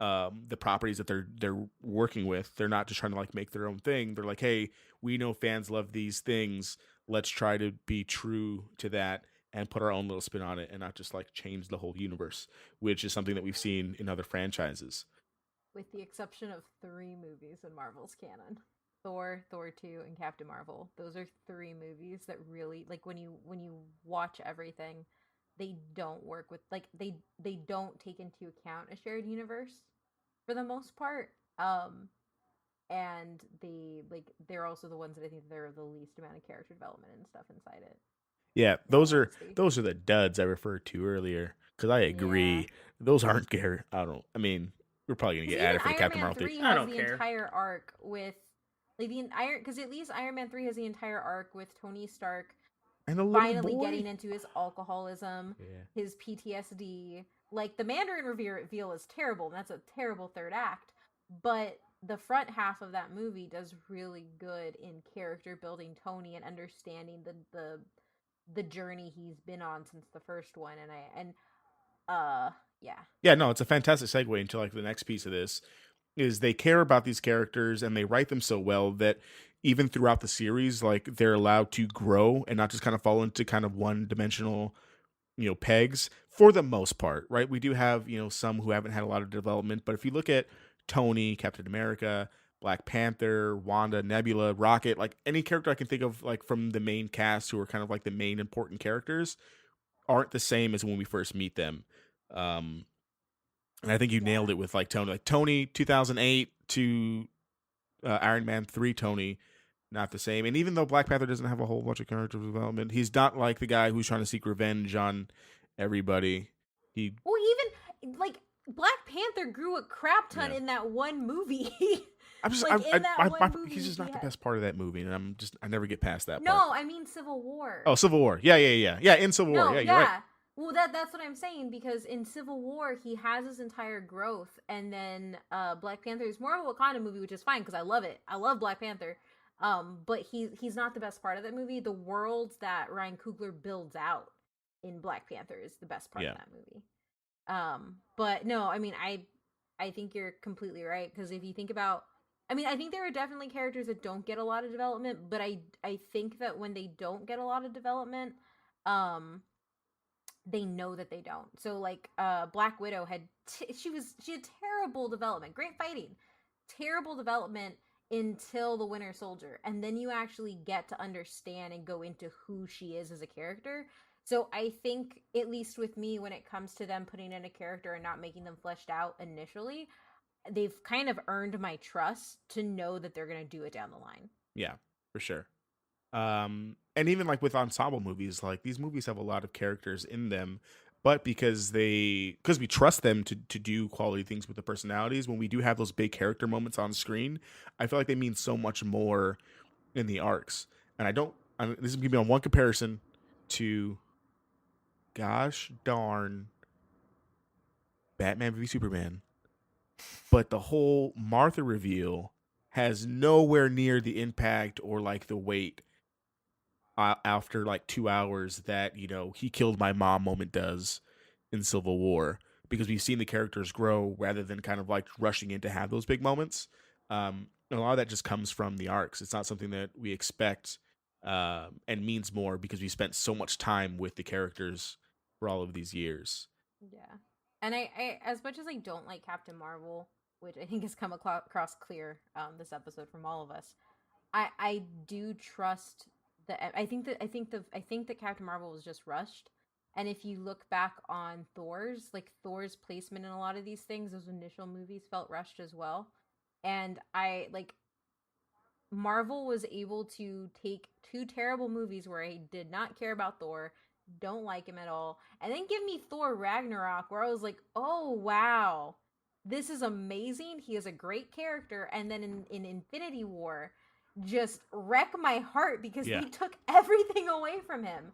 S2: the properties that they're working with. They're not just trying to like make their own thing. They're like, hey, we know fans love these things. Let's try to be true to that and put our own little spin on it, and not just like change the whole universe, which is something that we've seen in other franchises.
S1: With the exception of 3 movies in Marvel's canon. Thor, Thor 2, and Captain Marvel. Those are 3 movies that really like when you watch everything, they don't work with like they don't take into account a shared universe for the most part. And they're also the ones that I think they're the least amount of character development and stuff inside it.
S2: Yeah, those are the duds I referred to earlier. Because I agree,
S1: Yeah.
S2: those aren't care. I mean, we're probably gonna get added for the Captain Marvel thing.
S1: 3
S3: I
S1: has
S3: don't
S1: the
S3: care.
S1: entire arc with like the entire because at least Iron Man 3 has the entire arc with Tony Stark
S2: And the
S1: finally
S2: little boy.
S1: getting into his alcoholism, his PTSD. Like the Mandarin reveal is terrible, and that's a terrible third act. But the front half of that movie does really good in character building Tony and understanding the journey he's been on since the first one. Yeah.
S2: Yeah, no, it's a fantastic segue into like the next piece of this is they care about these characters and they write them so well that even throughout the series, like they're allowed to grow and not just kind of fall into kind of one dimensional, pegs for the most part, right? We do have, some who haven't had a lot of development, but if you look at Tony, Captain America, Black Panther, Wanda, Nebula, Rocket, like any character I can think of like from the main cast who are kind of like the main important characters aren't the same as when we first meet them. And I think you nailed it with like Tony 2008 to Iron Man 3 Tony, not the same. And even though Black Panther doesn't have a whole bunch of character development, he's not like the guy who's trying to seek revenge on everybody.
S1: Well, even like Black Panther grew a crap ton in that one movie.
S2: I'm just,
S1: like,
S2: he's just not the best part of that movie, and I never get past that.
S1: No,
S2: part.
S1: I mean Civil War.
S2: Oh, Civil War. Yeah. In Civil War, yeah, you're right.
S1: Well, that's what I'm saying, because in Civil War he has his entire growth, and then Black Panther is more of a Wakanda movie, which is fine because I love it. I love Black Panther. But he's not the best part of that movie. The worlds that Ryan Coogler builds out in Black Panther is the best part of that movie. But no, I mean I think you're completely right, because if you think about, I mean, I think there are definitely characters that don't get a lot of development, but I think that when they don't get a lot of development, they know that they don't. So like Black Widow had she had terrible development, great fighting, terrible development until the Winter Soldier, and then you actually get to understand and go into who she is as a character. So I think, at least with me, when it comes to them putting in a character and not making them fleshed out initially, they've kind of earned my trust to know that they're going to do it down the line.
S2: Yeah, for sure. And even like with ensemble movies, like these movies have a lot of characters in them, but because we trust them to do quality things with the personalities, when we do have those big character moments on screen, I feel like they mean so much more in the arcs. And this is going to be on one comparison to, gosh darn, Batman v Superman. But the whole Martha reveal has nowhere near the impact or like the weight after like 2 hours that he killed my mom moment does in Civil War, because we've seen the characters grow rather than kind of like rushing in to have those big moments. And a lot of that just comes from the arcs. It's not something that we expect, and means more because we spent so much time with the characters for all of these years.
S1: Yeah. And I as much as I don't like Captain Marvel, which I think has come across clear this episode from all of us, I do trust the I think that Captain Marvel was just rushed. And if you look back on Thor's placement in a lot of these things, those initial movies felt rushed as well. And I like Marvel was able to take two terrible movies where I did not care about Thor, don't like him at all, and then give me Thor Ragnarok, where I was like, oh wow, this is amazing. He is a great character. And then in Infinity War, just wreck my heart because
S2: Yeah.
S1: they took everything away from him.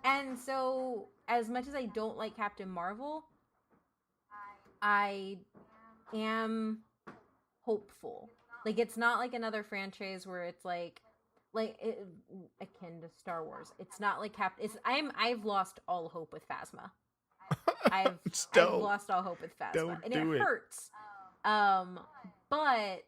S1: And so, as much as I don't like Captain Marvel, I am hopeful. Like, it's not like another franchise where it's akin to Star Wars. It's not like I've lost all hope with Phasma. I've lost all hope with Phasma, and it hurts. But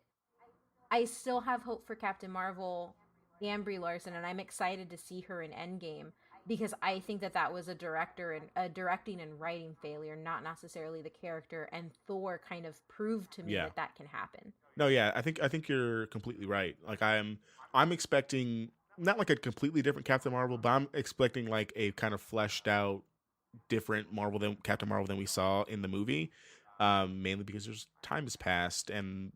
S1: I still have hope for Captain Marvel and Brie Larson, and I'm excited to see her in Endgame, because I think that was a directing and writing failure, not necessarily the character. And Thor kind of proved to me that can happen.
S2: No, yeah, I think you're completely right. Like I'm expecting not like a completely different Captain Marvel, but I'm expecting like a kind of fleshed out different Captain Marvel than we saw in the movie. Mainly because there's time has passed, and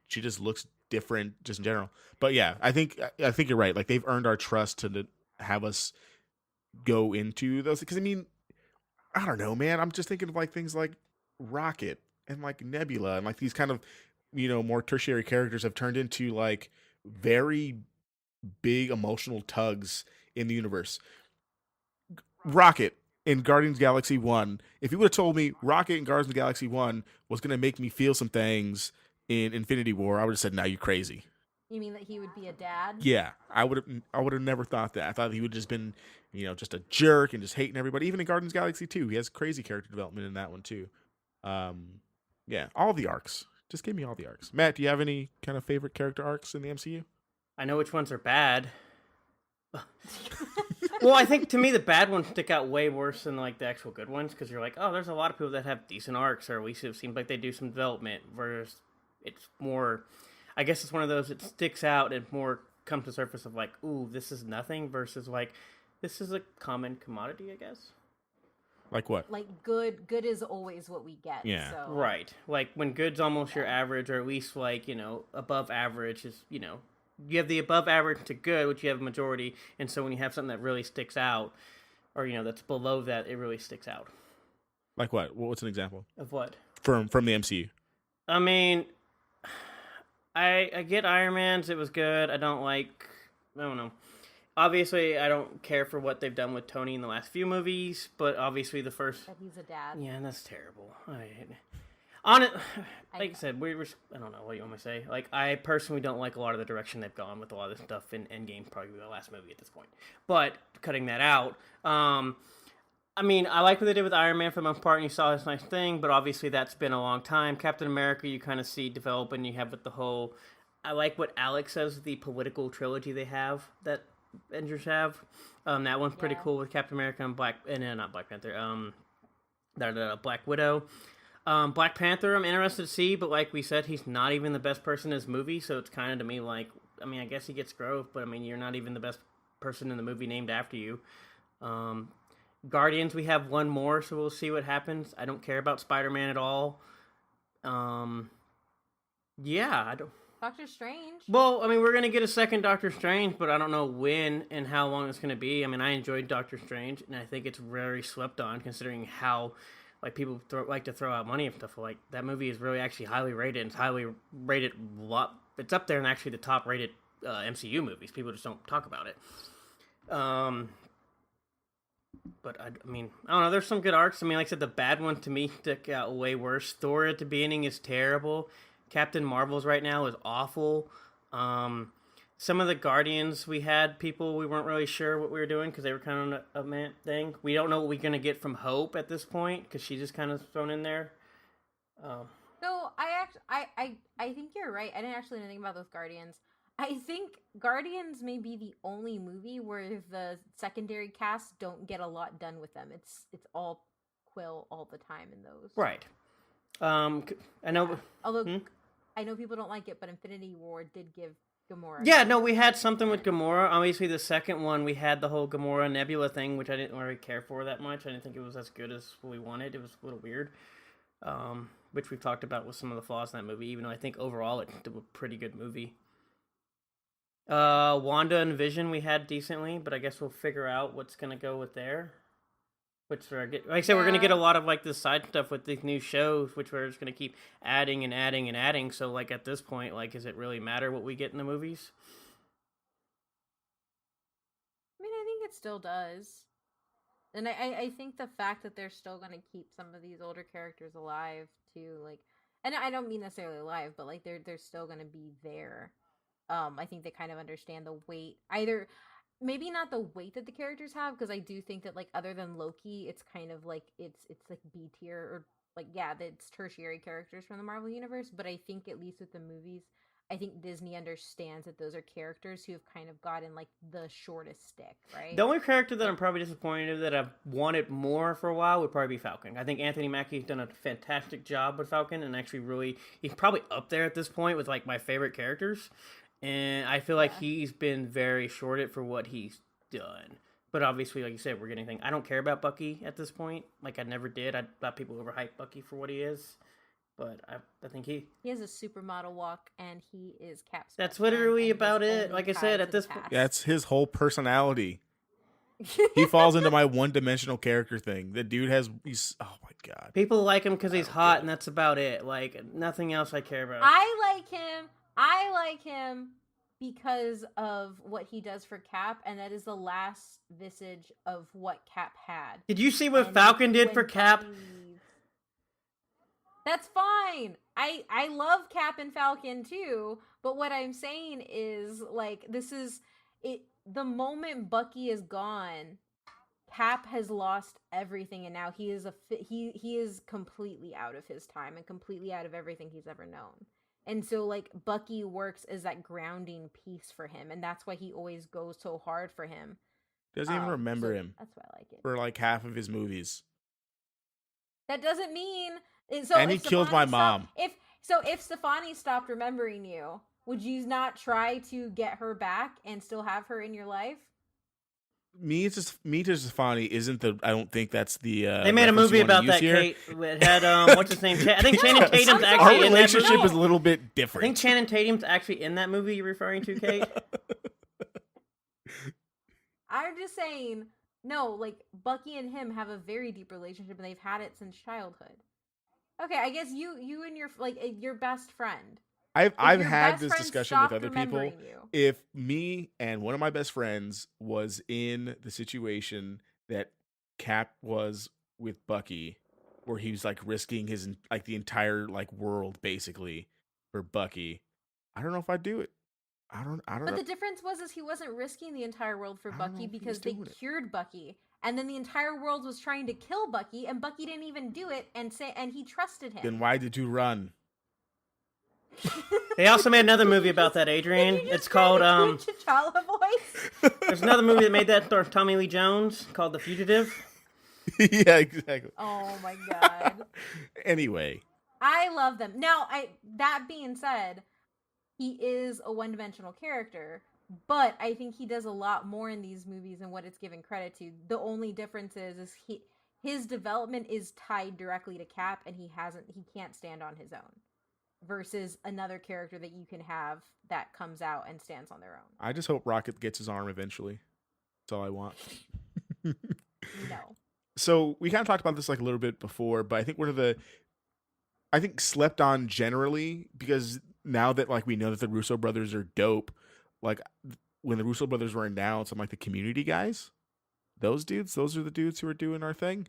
S2: she just looks different just in general. But yeah, I think you're right. Like, they've earned our trust to have us go into those, because I mean, I don't know, man. I'm just thinking of like things like Rocket and like Nebula, and like these kind of more tertiary characters have turned into like very big emotional tugs in the universe. Rocket in Guardians of the Galaxy 1, if you would have told me Rocket in Guardians of the Galaxy 1 was going to make me feel some things in Infinity War, I would have said, "No, you're crazy."
S1: You mean that he would be a dad?
S2: Yeah, I would have never thought that. I thought he would have just been, just a jerk and just hating everybody. Even in Guardians of the Galaxy 2, he has crazy character development in that one too. Yeah, all the arcs. Just give me all the arcs. Matt, do you have any kind of favorite character arcs in the MCU?
S3: I know which ones are bad. Well, I think to me the bad ones stick out way worse than like the actual good ones, because you're like, oh, there's a lot of people that have decent arcs, or at least it seems like they do some development. Whereas it's more, I guess it's one of those that sticks out and more comes to the surface of like, ooh, this is nothing, versus like, this is a common commodity, I guess.
S2: Like what?
S1: Like good is always what we get.
S2: Yeah.
S1: So.
S3: Right. Like when good's almost your average, or at least like, above average is, you have the above average to good, which you have a majority. And so when you have something that really sticks out, or, that's below that, it really sticks out.
S2: Like what? What's an example?
S3: Of what?
S2: From the MCU.
S3: I mean, I get Iron Man's. It was good. I don't know. Obviously, I don't care for what they've done with Tony in the last few movies, but obviously the first...
S1: That he's a dad.
S3: Yeah, and that's terrible. On it, like I said, I don't know what you want me to say. Like, I personally don't like a lot of the direction they've gone with a lot of this stuff in Endgame, probably the last movie at this point. But, cutting that out, I mean, I like what they did with Iron Man for the most part, and you saw this nice thing, but obviously that's been a long time. Captain America, you kind of see develop, and you have with the whole... I like what Alex says, the political trilogy they have, that Avengers have. That one's pretty cool with Captain America and not Black Panther, Black Widow. Black Panther, I'm interested to see, but like we said, he's not even the best person in his movie, so it's kind of to me like, I mean, I guess he gets growth, but I mean, you're not even the best person in the movie named after you. Guardians, we have one more, so we'll see what happens. I don't care about Spider-Man at all. Yeah, I don't...
S1: Doctor Strange.
S3: Well, I mean, we're going to get a second Doctor Strange, but I don't know when and how long it's going to be. I mean, I enjoyed Doctor Strange, and I think it's very slept on, considering how, like, people like to throw out money and stuff. Like, that movie is really actually highly rated, and it's highly rated a lot. It's up there and actually the top rated MCU movies. People just don't talk about it. But, I mean, I don't know. There's some good arcs. I mean, like I said, the bad one to me stick out way worse. Thor at the beginning is terrible. Captain Marvel's right now is awful. Some of the Guardians we had people we weren't really sure what we were doing because they were kind of a man thing. We don't know what we're gonna get from Hope at this point because she's just kind of thrown in there.
S1: So I think you're right. I didn't actually know anything about those Guardians. I think Guardians may be the only movie where the secondary cast don't get a lot done with them. It's all Quill all the time in those.
S3: Right. I know.
S1: Although I know people don't like it, but Infinity War did give Gamora.
S3: Yeah, no, we had something with Gamora. Obviously, the second one we had the whole Gamora Nebula thing, which I didn't really care for that much. I didn't think it was as good as what we wanted. It was a little weird. Which we've talked about with some of the flaws in that movie, even though I think overall it's a pretty good movie. Wanda and Vision we had decently, but I guess we'll figure out what's gonna go with there. Which like I said, we're gonna get a lot of like the side stuff with these new shows, which we're just gonna keep adding and adding and adding. So like at this point, like, does it really matter what we get in the movies?
S1: I mean, I think it still does. And I think the fact that they're still going to keep some of these older characters alive too, like, and I don't mean necessarily alive, but like they're still going to be there. I think they kind of understand the weight, either maybe not the weight that the characters have, because I do think that like other than Loki, it's kind of like it's like B tier or like it's tertiary characters from the Marvel universe. But I think at least with the movies, I think Disney understands that those are characters who have kind of gotten like the shortest stick, right?
S3: The only character that I'm probably disappointed in that I've wanted more for a while would probably be Falcon. I think Anthony Mackie's done a fantastic job with Falcon, and actually he's probably up there at this point with like my favorite characters. And I feel like he's been very shorted for what he's done. But obviously, like you said, we're getting things. I don't care about Bucky at this point. Like I never did. I thought people overhype Bucky for what he is. But I think he
S1: has a supermodel walk, and he is Cap's.
S3: That's literally about it. Like I said, at this point,
S2: yeah, it's his whole personality. He falls into my one-dimensional character thing. The dude he's oh my god.
S3: People like him because he's hot, and that's about it. Like nothing else I care about.
S1: I like him because of what he does for Cap, and that is the last visage of what Cap had.
S3: Did you see what Falcon did for Cap?
S1: That's fine. I love Cap and Falcon too, but what I'm saying is like this is it. The moment Bucky is gone, Cap has lost everything, and now he is completely out of his time and completely out of everything he's ever known. And so like Bucky works as that grounding piece for him, and that's why he always goes so hard for him.
S2: Doesn't even remember him.
S1: That's why I like it.
S2: For like half of his movies.
S1: That doesn't mean.
S2: So and he killed my mom.
S1: If Stefani stopped remembering you, would you not try to get her back and still have her in your life?
S3: Me
S2: to Stefani isn't the. I don't think that's the.
S3: They made a movie about that.
S2: Here.
S3: Kate it had what's his name? I think Channing Tatum's actually
S2: our
S3: in that
S2: relationship
S3: movie.
S2: is a little bit different.
S3: I think Channing Tatum's actually in that movie you're referring to, Kate.
S1: I'm just saying. No, like Bucky and him have a very deep relationship, and they've had it since childhood. Okay, I guess you and your best friend.
S2: I've had this discussion with other people. If me and one of my best friends was in the situation that Cap was with Bucky, where he was like risking his like the entire like world basically for Bucky, I don't know if I'd do it. I don't know.
S1: But the difference was he wasn't risking the entire world for Bucky because they cured Bucky. And then the entire world was trying to kill Bucky, and Bucky didn't even do it, and he trusted him.
S2: Then why did you run?
S3: They also made another movie about that, Adrian. It's called
S1: T'Challa voice.
S3: There's another movie that made that starring Tommy Lee Jones called The Fugitive.
S2: Yeah, exactly.
S1: Oh my god.
S2: Anyway,
S1: I love them. Now, that being said, he is a one-dimensional character, but I think he does a lot more in these movies than what it's given credit to. The only difference is his development is tied directly to Cap, and he can't stand on his own. Versus another character that you can have that comes out and stands on their own.
S2: I just hope Rocket gets his arm eventually. That's all I want.
S1: No.
S2: So we kind of talked about this like a little bit before, but I think slept on generally, because now that like we know that the Russo brothers are dope, like when the Russo brothers were announced, I'm like the Community guys, those are the dudes who are doing our thing.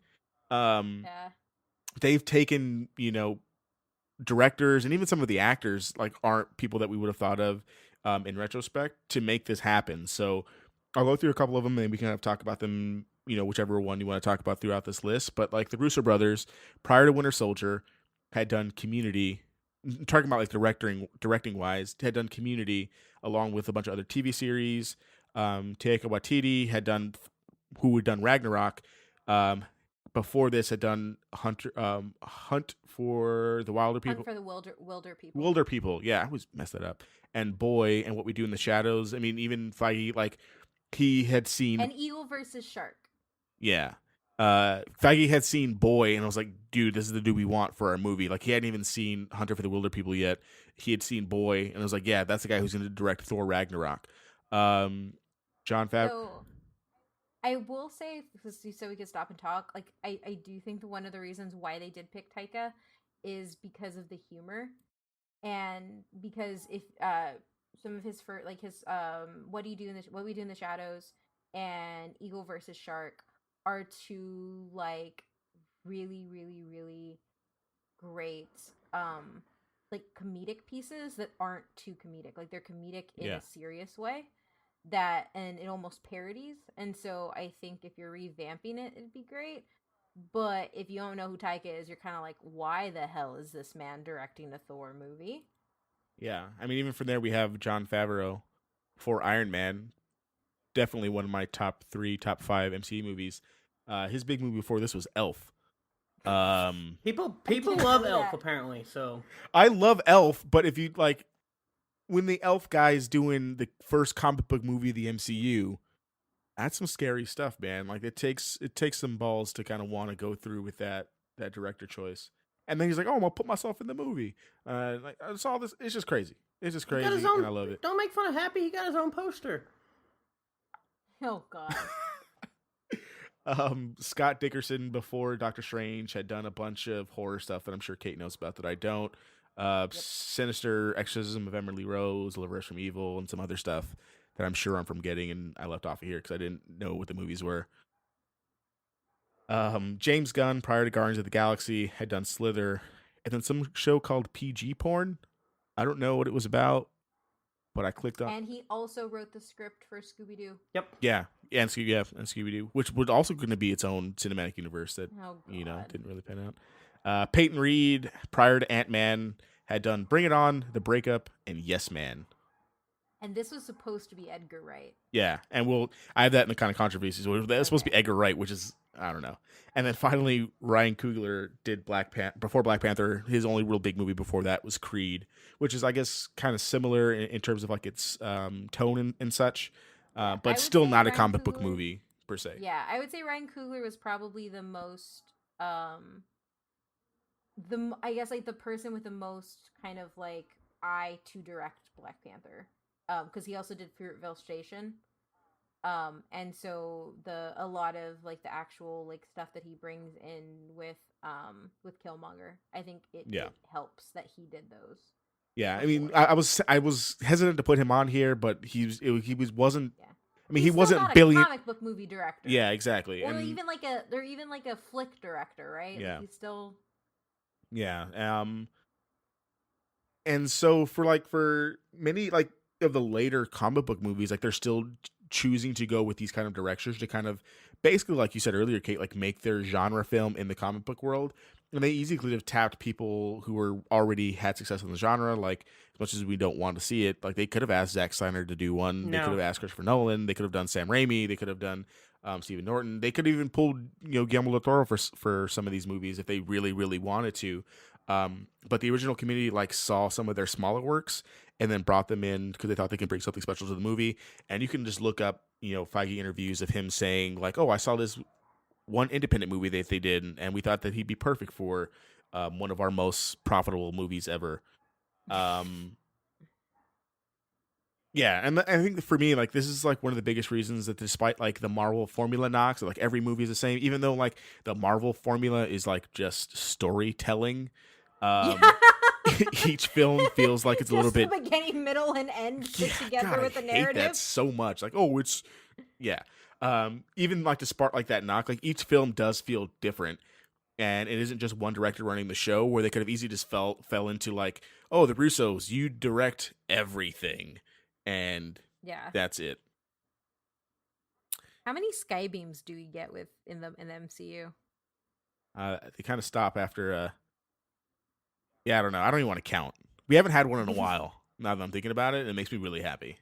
S1: Yeah.
S2: They've taken, directors and even some of the actors like aren't people that we would have thought of in retrospect to make this happen. So I'll go through a couple of them and we can kind of talk about them, whichever one you want to talk about throughout this list. But like the Russo brothers, prior to Winter Soldier, had done Community. Talking about like directing wise, had done Community along with a bunch of other TV series. Taika Waititi who had done Ragnarok. Before this, had done Hunt for the Wilder People.
S1: Hunt for the Wilder People.
S2: Wilder People. Yeah, I always mess that up. And Boy, and What We Do in the Shadows. I mean, even Feige, like, he had seen...
S1: And Eagle versus Shark.
S2: Yeah. Feige had seen Boy, and I was like, dude, this is the dude we want for our movie. Like, he hadn't even seen Hunter for the Wilder People yet. He had seen Boy, and I was like, yeah, that's the guy who's going to direct Thor Ragnarok. Jon Favreau...
S1: So, I will say, so we can stop and talk, like, I do think that one of the reasons why they did pick Taika is because of the humor. And because if some of his What We Do in the Shadows and Eagle versus Shark are two like really, really, really great like comedic pieces that aren't too comedic. Like they're comedic in a serious way and it almost parodies. And so I think if you're revamping it, it'd be great. But if you don't know who Taika is, you're kind of like, why the hell is this man directing a Thor movie?
S2: Yeah, I mean, even from there, we have Jon Favreau for Iron Man. Definitely one of my top 5 MCU movies. His big movie before this was Elf.
S3: People love Elf apparently. So
S2: I love Elf, but if you like, when the Elf guy is doing the first comic book movie of the MCU, that's some scary stuff, man. Like it takes some balls to kind of want to go through with that director choice. And then he's like, "Oh, I'm gonna put myself in the movie." Like I saw this. It's just crazy. It's just crazy, and I love it.
S3: Don't make fun of Happy. He got his own poster.
S1: Oh God.
S2: Scott Dickerson before Doctor Strange had done a bunch of horror stuff that I'm sure Kate knows about that I don't. Sinister, Exorcism of Emily Rose, Deliver Us from Evil, and some other stuff that I'm sure I'm forgetting and I left off of here because I didn't know what the movies were. James Gunn, prior to Guardians of the Galaxy, had done Slither, and then some show called PG Porn. I don't know what it was about, but I clicked on.
S1: And he also wrote the script for Scooby-Doo.
S3: Yep.
S2: Yeah, and Scooby-Doo, which would also going to be its own cinematic universe that didn't really pan out. Peyton Reed, prior to Ant-Man, had done Bring It On, The Breakup, and Yes Man.
S1: And this was supposed to be Edgar Wright.
S2: Yeah, and I have that in the kind of controversies. That's supposed to be Edgar Wright, which is, I don't know. And then finally, Ryan Coogler did before Black Panther. His only real big movie before that was Creed, which is, I guess, kind of similar in terms of like its tone and such, but still not a comic book movie per se.
S1: Yeah, I would say Ryan Coogler was probably the most, I guess like the person with the most kind of like eye to direct Black Panther. Because he also did Fruitvale Station, and so a lot of like the actual like stuff that he brings in with Killmonger, I think it helps that he did those.
S2: Yeah, I mean, I was hesitant to put him on here, but he wasn't. Yeah. I mean, he wasn't
S1: not a comic book movie director.
S2: Yeah, exactly.
S1: Or even like a flick director, right?
S2: Yeah,
S1: like he's still.
S2: Yeah. And so for many like of the later comic book movies, like they're still choosing to go with these kind of directions to kind of basically, like you said earlier, Kate, like make their genre film in the comic book world. And they easily could have tapped people who were already had success in the genre. Like as much as we don't want to see it, like they could have asked Zack Snyder to do one. No. They could have asked Christopher Nolan. They could have done Sam Raimi. They could have done Stephen Norton. They could have even pulled Guillermo del Toro for some of these movies if they really, really wanted to. But the original community like saw some of their smaller works and then brought them in because they thought they could bring something special to the movie. And you can just look up, Feige interviews of him saying like, "Oh, I saw this one independent movie that they did, and we thought that he'd be perfect for one of our most profitable movies ever." Yeah, and I think for me, like this is like one of the biggest reasons that despite like the Marvel formula knocks, like every movie is the same, even though like the Marvel formula is like just storytelling. Each film feels like it's a little bit
S1: beginning, middle, and end fit together with the narrative.
S2: I hate that so much. Like, it's even like to spark like that knock. Like each film does feel different, and it isn't just one director running the show, where they could have easily just fell into like, oh, the Russos, you direct everything, and
S1: Yeah.
S2: that's it.
S1: How many sky beams do we get with in the MCU?
S2: They kind of stop after. Yeah, I don't know. I don't even want to count. We haven't had one in a while. Now that I'm thinking about it, it makes me really happy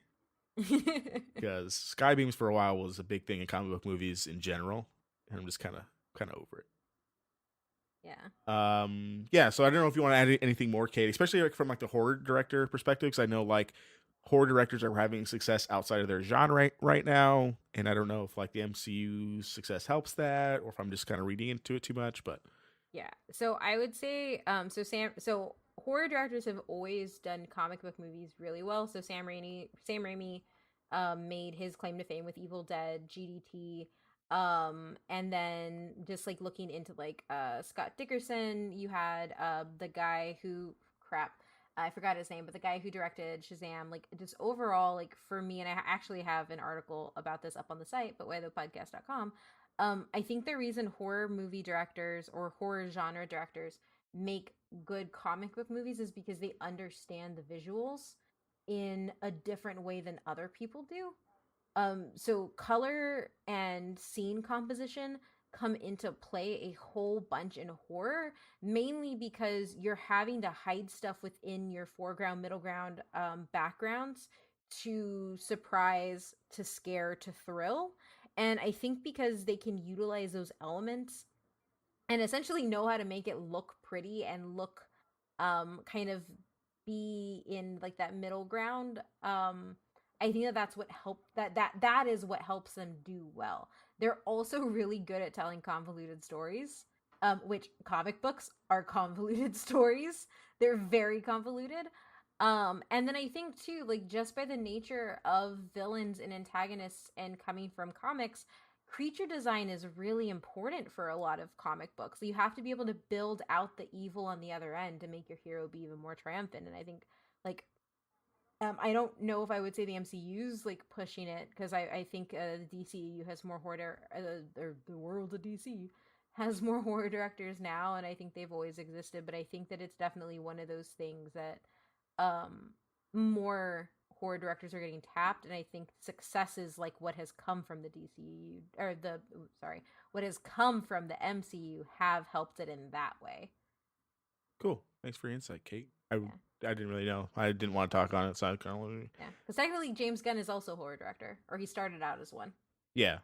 S2: because sky beams for a while was a big thing in comic book movies in general, and I'm just kind of over it.
S1: Yeah.
S2: Yeah, so I don't know if you want to add anything more, Kate, especially like from like the horror director perspective, because I know like horror directors are having success outside of their genre right now, and I don't know if like the MCU's success helps that, or if I'm just kind of reading into it too much. But
S1: Yeah. So I would say so horror directors have always done comic book movies really well. So Sam Raimi made his claim to fame with Evil Dead, GDT, and then just like looking into like Scott Dickerson, you had the guy who crap I forgot his name, but the guy who directed Shazam, like just overall, like for me, and I actually have an article about this up on the site, but whythepodcast.com. I think the reason horror movie directors or horror genre directors make good comic book movies is because they understand the visuals in a different way than other people do. So color and scene composition come into play a whole bunch in horror, mainly because you're having to hide stuff within your foreground, middle ground, backgrounds to surprise, to scare, to thrill. And I think because they can utilize those elements and essentially know how to make it look pretty and look kind of be in like that middle ground. I think that that's what help that is what helps them do well. They're also really good at telling convoluted stories, which comic books are convoluted stories. They're very convoluted. And then I think too, like just by the nature of villains and antagonists and coming from comics, creature design is really important for a lot of comic books. You have to be able to build out the evil on the other end to make your hero be even more triumphant. And I think, like, I don't know if I would say the MCU's like pushing it because I think the DCU has more horror, or the world of DC has more horror directors now, and I think they've always existed. But I think that it's definitely one of those things that um more horror directors are getting tapped, and I think successes like what has come from the DCU or what has come from the MCU have helped it in that way.
S2: cool. Thanks for your insight, Kate.
S1: Yeah.
S2: I didn't really know. I didn't want to talk on it, so I kind of
S1: Yeah, because technically James Gunn is also a horror director, or he started out as one.
S2: yeah.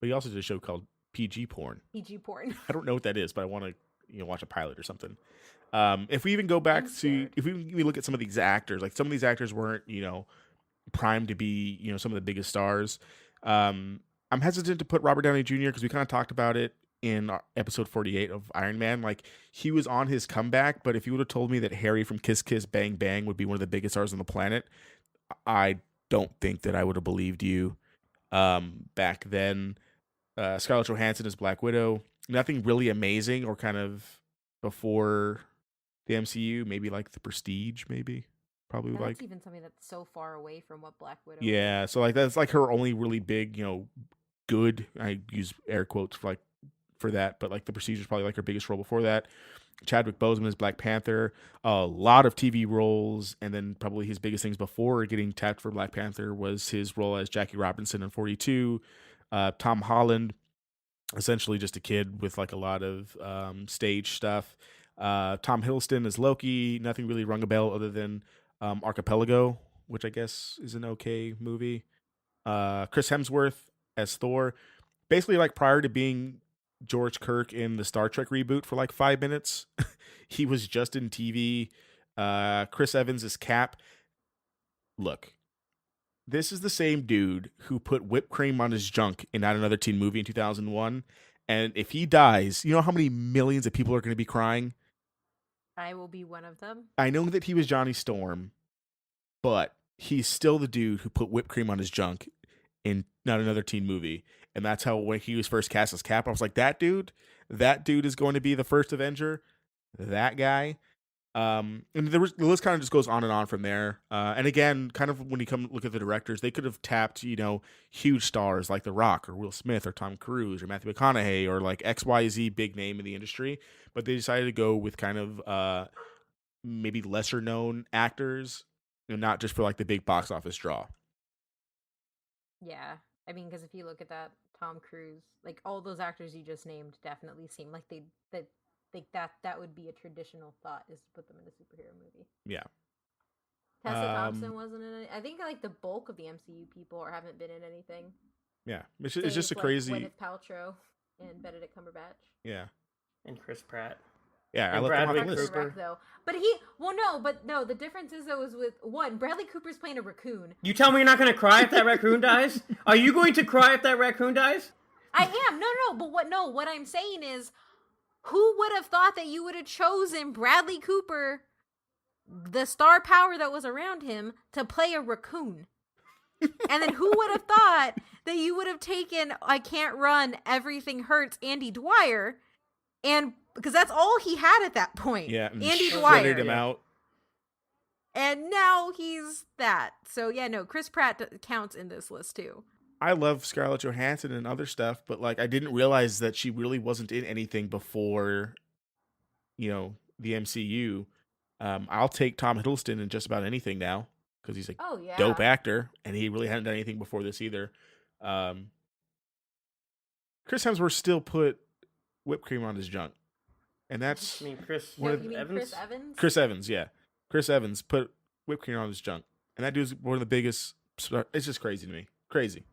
S2: But he also did a show called PG Porn.
S1: PG porn.
S2: I don't know what that is, but I want to watch a pilot or something. If we even go back to if we look at some of these actors, like some of these actors weren't primed to be some of the biggest stars. I'm hesitant to put Robert Downey Jr. because we kind of talked about it in episode 48 of Iron Man. Like he was on his comeback, but if you would have told me that Harry from Kiss Kiss Bang Bang would be one of the biggest stars on the planet, I don't think that I would have believed you. Back then, Scarlett Johansson as Black Widow, nothing really amazing or kind of before the MCU. Maybe like The Prestige, maybe probably
S1: And
S2: like
S1: that's even something that's so far away from what Black Widow
S2: yeah.
S1: is.
S2: So like that's like her only really big, good. I use air quotes for that, but like The Prestige is probably like her biggest role before that. Chadwick Boseman as Black Panther, a lot of TV roles, and then probably his biggest things before getting tapped for Black Panther was his role as Jackie Robinson in 42. Tom Holland, essentially just a kid with like a lot of stage stuff. Tom Hiddleston as Loki, nothing really rung a bell other than Archipelago, which I guess is an okay movie. Chris Hemsworth as Thor, basically like prior to being George Kirk in the Star Trek reboot for like 5 minutes. He was just in TV. Chris Evans is Cap. Look, this is the same dude who put whipped cream on his junk in Not Another Teen Movie in 2001. And if he dies, you know how many millions of people are going to be crying?
S1: I will be one of them.
S2: I know that he was Johnny Storm, but he's still the dude who put whipped cream on his junk in Not Another Teen Movie. And that's how when he was first cast as Cap, I was like, that dude is going to be the first Avenger. That guy. And the list kind of just goes on and on from there. And again, kind of when you come look at the directors, they could have tapped, huge stars like The Rock or Will Smith or Tom Cruise or Matthew McConaughey or like XYZ big name in the industry, but they decided to go with kind of maybe lesser known actors, and not just for like the big box office draw.
S1: Yeah. I mean, because if you look at that, Tom Cruise, like all those actors you just named, definitely seem like that would be a traditional thought, is to put them in a superhero movie.
S2: Yeah.
S1: Tessa Thompson wasn't in it. I think like the bulk of the MCU people haven't been in anything.
S2: Yeah, it's just a crazy.
S1: Gwyneth Paltrow and Benedict Cumberbatch.
S2: Yeah.
S3: And Chris Pratt.
S2: Yeah, I
S3: And
S2: left them off
S3: Bradley
S2: the list.
S3: Cooper.
S1: Though, the difference is though is with one, Bradley Cooper's playing a raccoon.
S3: You tell me you're not going to cry if that raccoon dies? Are you going to cry if that raccoon dies?
S1: I am. No, but what I'm saying is, who would have thought that you would have chosen Bradley Cooper, the star power that was around him, to play a raccoon? And then who would have thought that you would have taken I Can't Run, Everything Hurts, Andy Dwyer, and because that's all he had at that point.
S2: Yeah, and
S1: Andy
S2: shredded
S1: Dwyer.
S2: him out.
S1: And now he's that. So yeah, no, Chris Pratt counts in this list too.
S2: I love Scarlett Johansson and other stuff, but like I didn't realize that she really wasn't in anything before, the MCU. I'll take Tom Hiddleston in just about anything now because he's a dope actor, and he really hadn't done anything before this either. Chris Hemsworth still put whipped cream on his junk, and that's
S3: Chris
S1: Chris Evans?
S2: Chris Evans, yeah. Chris Evans put whipped cream on his junk, and that dude's one of the biggest. It's just crazy to me, crazy.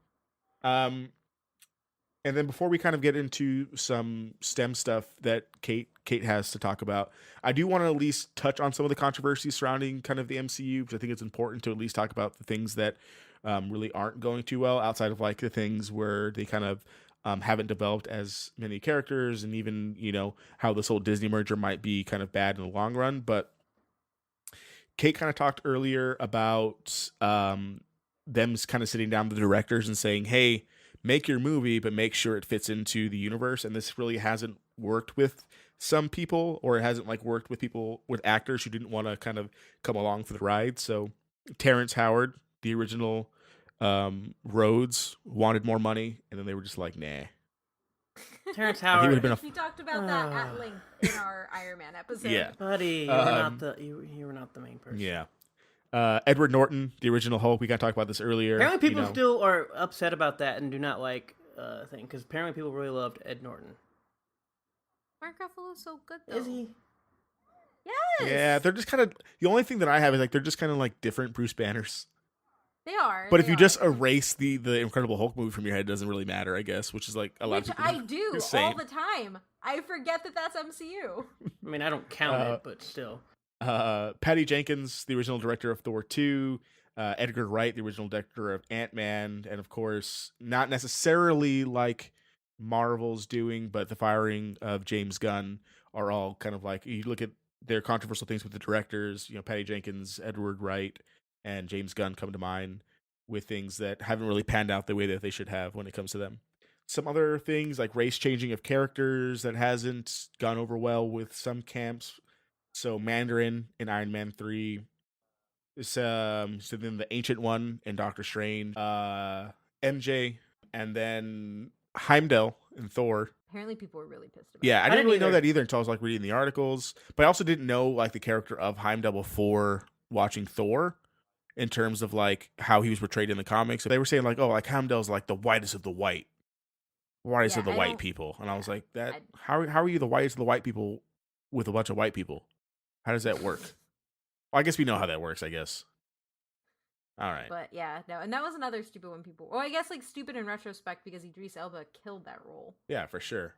S2: And then before we kind of get into some STEM stuff that Kate has to talk about, I do want to at least touch on some of the controversies surrounding kind of the MCU, because I think it's important to at least talk about the things that really aren't going too well, outside of like the things where they kind of haven't developed as many characters, and even how this whole Disney merger might be kind of bad in the long run. But Kate kind of talked earlier about them kind of sitting down with the directors and saying, hey, make your movie, but make sure it fits into the universe. And this really hasn't worked with some people, or it hasn't like worked with people, with actors who didn't want to kind of come along for the ride. So Terrence Howard, the original Rhodes, wanted more money, and then they were just like, nah.
S3: Terrence Howard.
S1: We talked about that at length in our Iron Man episode.
S2: Yeah,
S3: buddy, you were not the main person.
S2: Yeah. Edward Norton, the original Hulk. We got to talk about this earlier.
S3: Apparently, people still are upset about that and do not like thing, because apparently people really loved Ed Norton.
S1: Mark Ruffalo's so good, though.
S3: Is he?
S1: Yes.
S2: Yeah, they're just kind of, the only thing that I have is like they're just kind of like different Bruce Banners.
S1: They are.
S2: But if you just erase the Incredible Hulk movie from your head, it doesn't really matter, I guess, which is like a lot of people.
S1: I do all the time. I forget that that's MCU.
S3: I mean, I don't count it, but still.
S2: Patty Jenkins, the original director of Thor 2, Edgar Wright, the original director of Ant-Man, and of course, not necessarily like Marvel's doing, but the firing of James Gunn are all kind of like, you look at their controversial things with the directors, Patty Jenkins, Edward Wright, and James Gunn come to mind with things that haven't really panned out the way that they should have when it comes to them. Some other things like race changing of characters that hasn't gone over well with some camps. So Mandarin in Iron Man 3, so then the Ancient One in Doctor Strange, MJ, and then Heimdall in Thor.
S1: Apparently people were really pissed about
S2: Yeah,
S1: it.
S2: I didn't really know that either until I was like reading the articles. But I also didn't know like the character of Heimdall before watching Thor, in terms of like how he was portrayed in the comics. So they were saying like, oh, like Heimdall's like the whitest of the white. Whitest of the white people. And I was like, how are you the whitest of the white people with a bunch of white people? How does that work? Well, I guess we know how that works, I guess. All right.
S1: But yeah, no, and that was another stupid one people. Well, I guess like stupid in retrospect because Idris Elba killed that role.
S2: Yeah, for sure.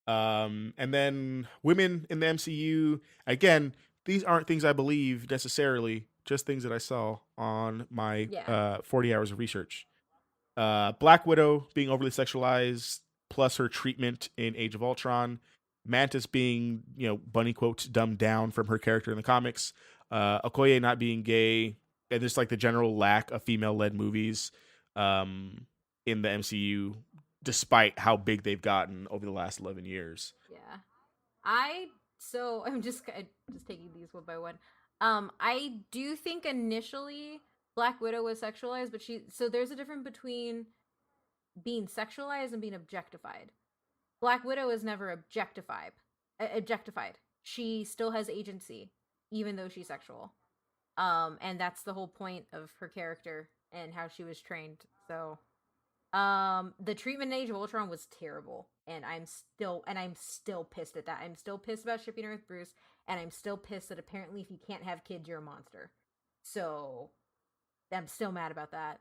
S2: And then women in the MCU, again, these aren't things I believe necessarily, just things that I saw on my 40 hours of research. Black Widow being overly sexualized, plus her treatment in Age of Ultron. Mantis being, bunny quotes, dumbed down from her character in the comics. Okoye not being gay, and just like the general lack of female-led movies in the MCU, despite how big they've gotten over the last 11 years.
S1: Yeah. I So I'm just taking these one by one. I do think initially Black Widow was sexualized, but there's a difference between being sexualized and being objectified. Black Widow is never objectified. She still has agency, even though she's sexual. And that's the whole point of her character and how she was trained. So, the treatment in Age of Ultron was terrible, and I'm still pissed at that. I'm still pissed about shipping her with Bruce, and I'm still pissed that apparently if you can't have kids, you're a monster. So, I'm still mad about that.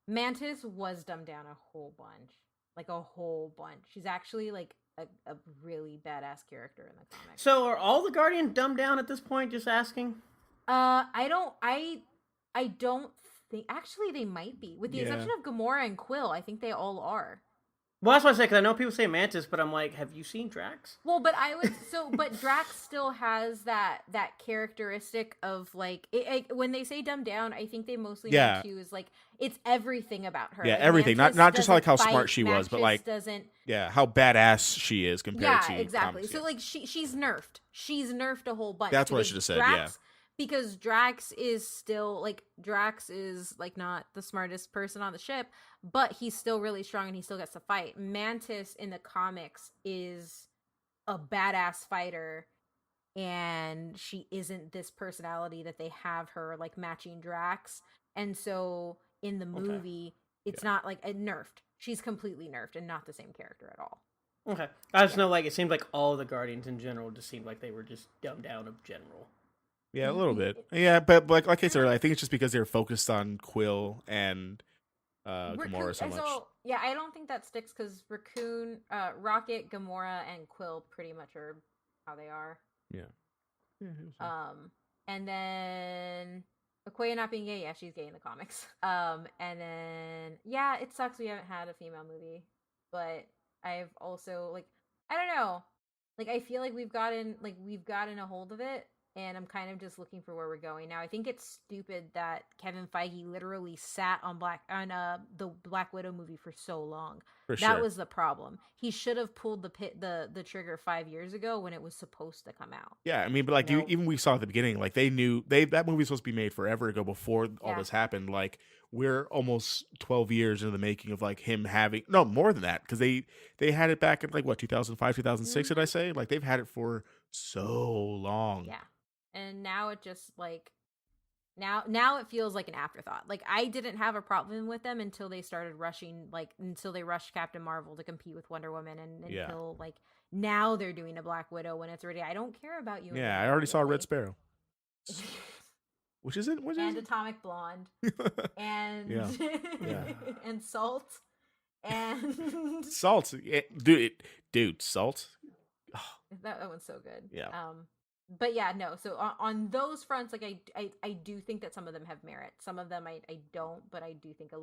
S1: Mantis was dumbed down a whole bunch. Like a whole bunch. She's actually like a really badass character in the comics.
S3: So are all the Guardians dumbed down at this point? Just asking.
S1: I don't think actually they might be, with the exception of Gamora and Quill. I think they all are.
S3: Well, that's what I say, because I know people say Mantis, but I'm like, have you seen Drax?
S1: Well, but Drax still has that characteristic of like when they say dumbed down, I think they mostly meant to is like it's everything about her.
S2: Yeah,
S1: like,
S2: everything.
S1: Mantis
S2: Not just like how
S1: doesn't
S2: smart
S1: fight,
S2: she was, but like
S1: doesn't.
S2: Yeah, how badass she is compared to
S1: exactly.
S2: comics,
S1: So like she's nerfed. She's nerfed a whole bunch.
S2: That's what I should have said.
S1: Drax, because Drax is like not the smartest person on the ship, but he's still really strong and he still gets to fight. Mantis in the comics is a badass fighter, and she isn't this personality that they have her like matching Drax. And so in the movie, it's not like nerfed. She's completely nerfed and not the same character at all.
S3: Okay. I just know, like, it seemed like all the Guardians in general just seemed like they were just dumbed down of general.
S2: Yeah, a little bit. Yeah, but like I said earlier, I think it's just because they're focused on Quill and Gamora so much.
S1: So, yeah, I don't think that sticks because Raccoon, Rocket, Gamora, and Quill pretty much are how they are.
S2: Yeah.
S1: And then Okoye not being gay, yeah, she's gay in the comics. And then yeah, it sucks we haven't had a female movie, but I've also like I don't know, like I feel like we've gotten a hold of it, and I'm kind of just looking for where we're going now. I think it's stupid that Kevin Feige literally sat on the Black Widow movie for so long. That was the problem. He should have pulled the trigger 5 years ago when it was supposed to come out.
S2: Yeah, I mean, but like even we saw at the beginning, like they knew that movie was supposed to be made forever ago before all this happened. Like we're almost 12 years into the making of like him having more than that, because they had it back in like what 2005, 2006. Did I say? Like they've had it for so long.
S1: Yeah. And now it just like now it feels like an afterthought. Like I didn't have a problem with them until they started until they rushed Captain Marvel to compete with Wonder Woman, and until like now they're doing a Black Widow when it's already I don't care about you.
S2: Yeah, I already saw Red Sparrow. Which is it?
S1: And Atomic Blonde. And and Salt. And
S2: Salt. Dude, Salt.
S1: Oh. That one's so good.
S2: Yeah.
S1: But yeah, no. So on those fronts, like I do think that some of them have merit. Some of them I don't, but I do think a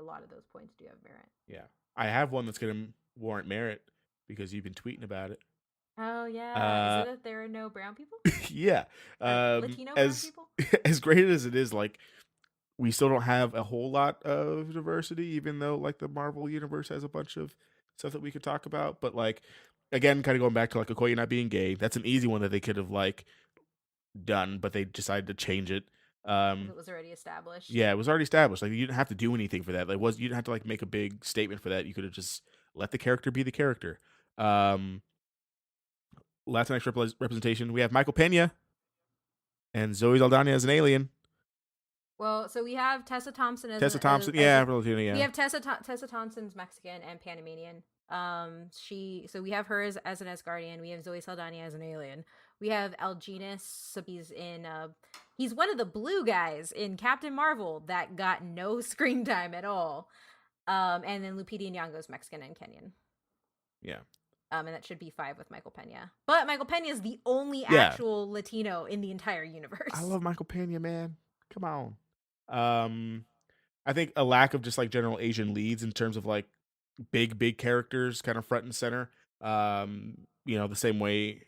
S1: lot of those points do have merit.
S2: Yeah, I have one that's gonna warrant merit because you've been tweeting about it.
S1: Oh yeah, is it that there are no brown people?
S2: Yeah,
S1: Latino brown people.
S2: As great as it is, like we still don't have a whole lot of diversity, even though like the Marvel universe has a bunch of stuff that we could talk about. But like again, kind of going back to like Okoye not being gay, that's an easy one that they could have like done, but they decided to change it.
S1: It was already established.
S2: Yeah, it was already established. Like you didn't have to do anything for that. You didn't have to like make a big statement for that. You could have just let the character be the character. Latinx representation. We have Michael Pena and Zoe Saldana as an alien.
S1: Well, so we have Tessa Thompson as
S2: Thompson. We have
S1: Tessa Thompson's Mexican and Panamanian. So we have her as an Asgardian. We have Zoe Saldana as an alien. We have Alginus. He's one of the blue guys in Captain Marvel that got no screen time at all. And then Lupita Nyong'o's Mexican and Kenyan.
S2: Yeah.
S1: And that should be 5 with Michael Pena. But Michael Pena is the only actual Latino in the entire universe.
S2: I love Michael Pena, man. Come on. I think a lack of just like general Asian leads in terms of like big characters kind of front and center. The same way,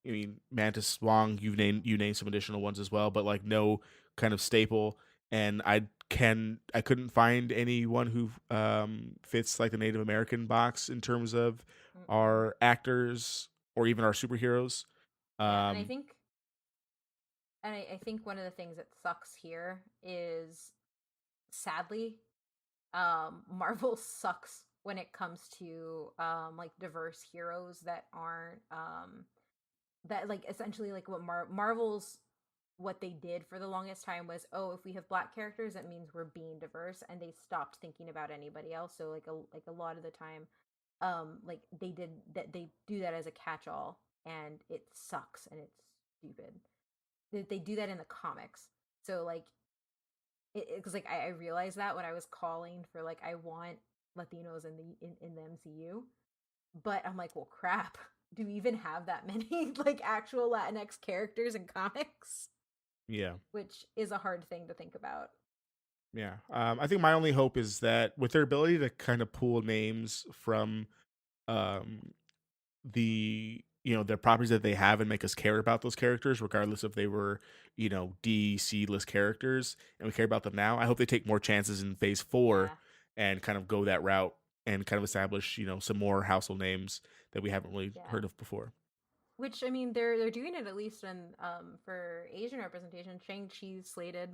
S2: I mean, Mantis, Wong, you named some additional ones as well, but like no kind of staple. And I couldn't find anyone who fits like the Native American box in terms of our actors or even our superheroes.
S1: Yeah, and I
S2: Um,
S1: think I think one of the things that sucks here is sadly, Marvel sucks when it comes to like diverse heroes that aren't that like essentially like what Marvel's what they did for the longest time was, oh, if we have black characters that means we're being diverse, and they stopped thinking about anybody else. So like a lot of the time like they do that as a catch all, and it sucks and it's stupid. They do that in the comics. So like because like I realized that when I was calling for like I want Latinos in the MCU, but I'm like, well, crap. Do we even have that many like actual Latinx characters in comics?
S2: yeah,
S1: Which is a hard thing to think about.
S2: yeah. I think my only hope is that with their ability to kind of pull names from um the properties that they have and make us care about those characters, regardless if they were DC list characters, and we care about them now. I hope they take more chances in Phase 4
S1: Yeah,
S2: and kind of go that route and kind of establish some more household names that we haven't really
S1: yeah.
S2: heard of before.
S1: Which I mean, they're doing it at least in for Asian representation. Shang-Chi's slated,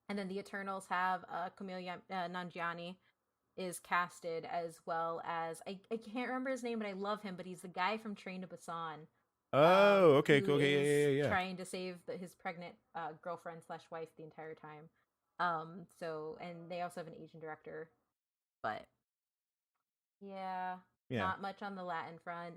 S1: and then the Eternals have Camille Nanjiani is casted, as well as I can't remember his name, but I love him. But he's the guy from Train to Busan,
S2: Oh, okay,
S1: who
S2: cool. Okay, yeah,
S1: is
S2: yeah, yeah.
S1: trying to save his pregnant girlfriend slash wife the entire time. So and they also have an Asian director, but yeah,
S2: Yeah.
S1: not much on the Latin front,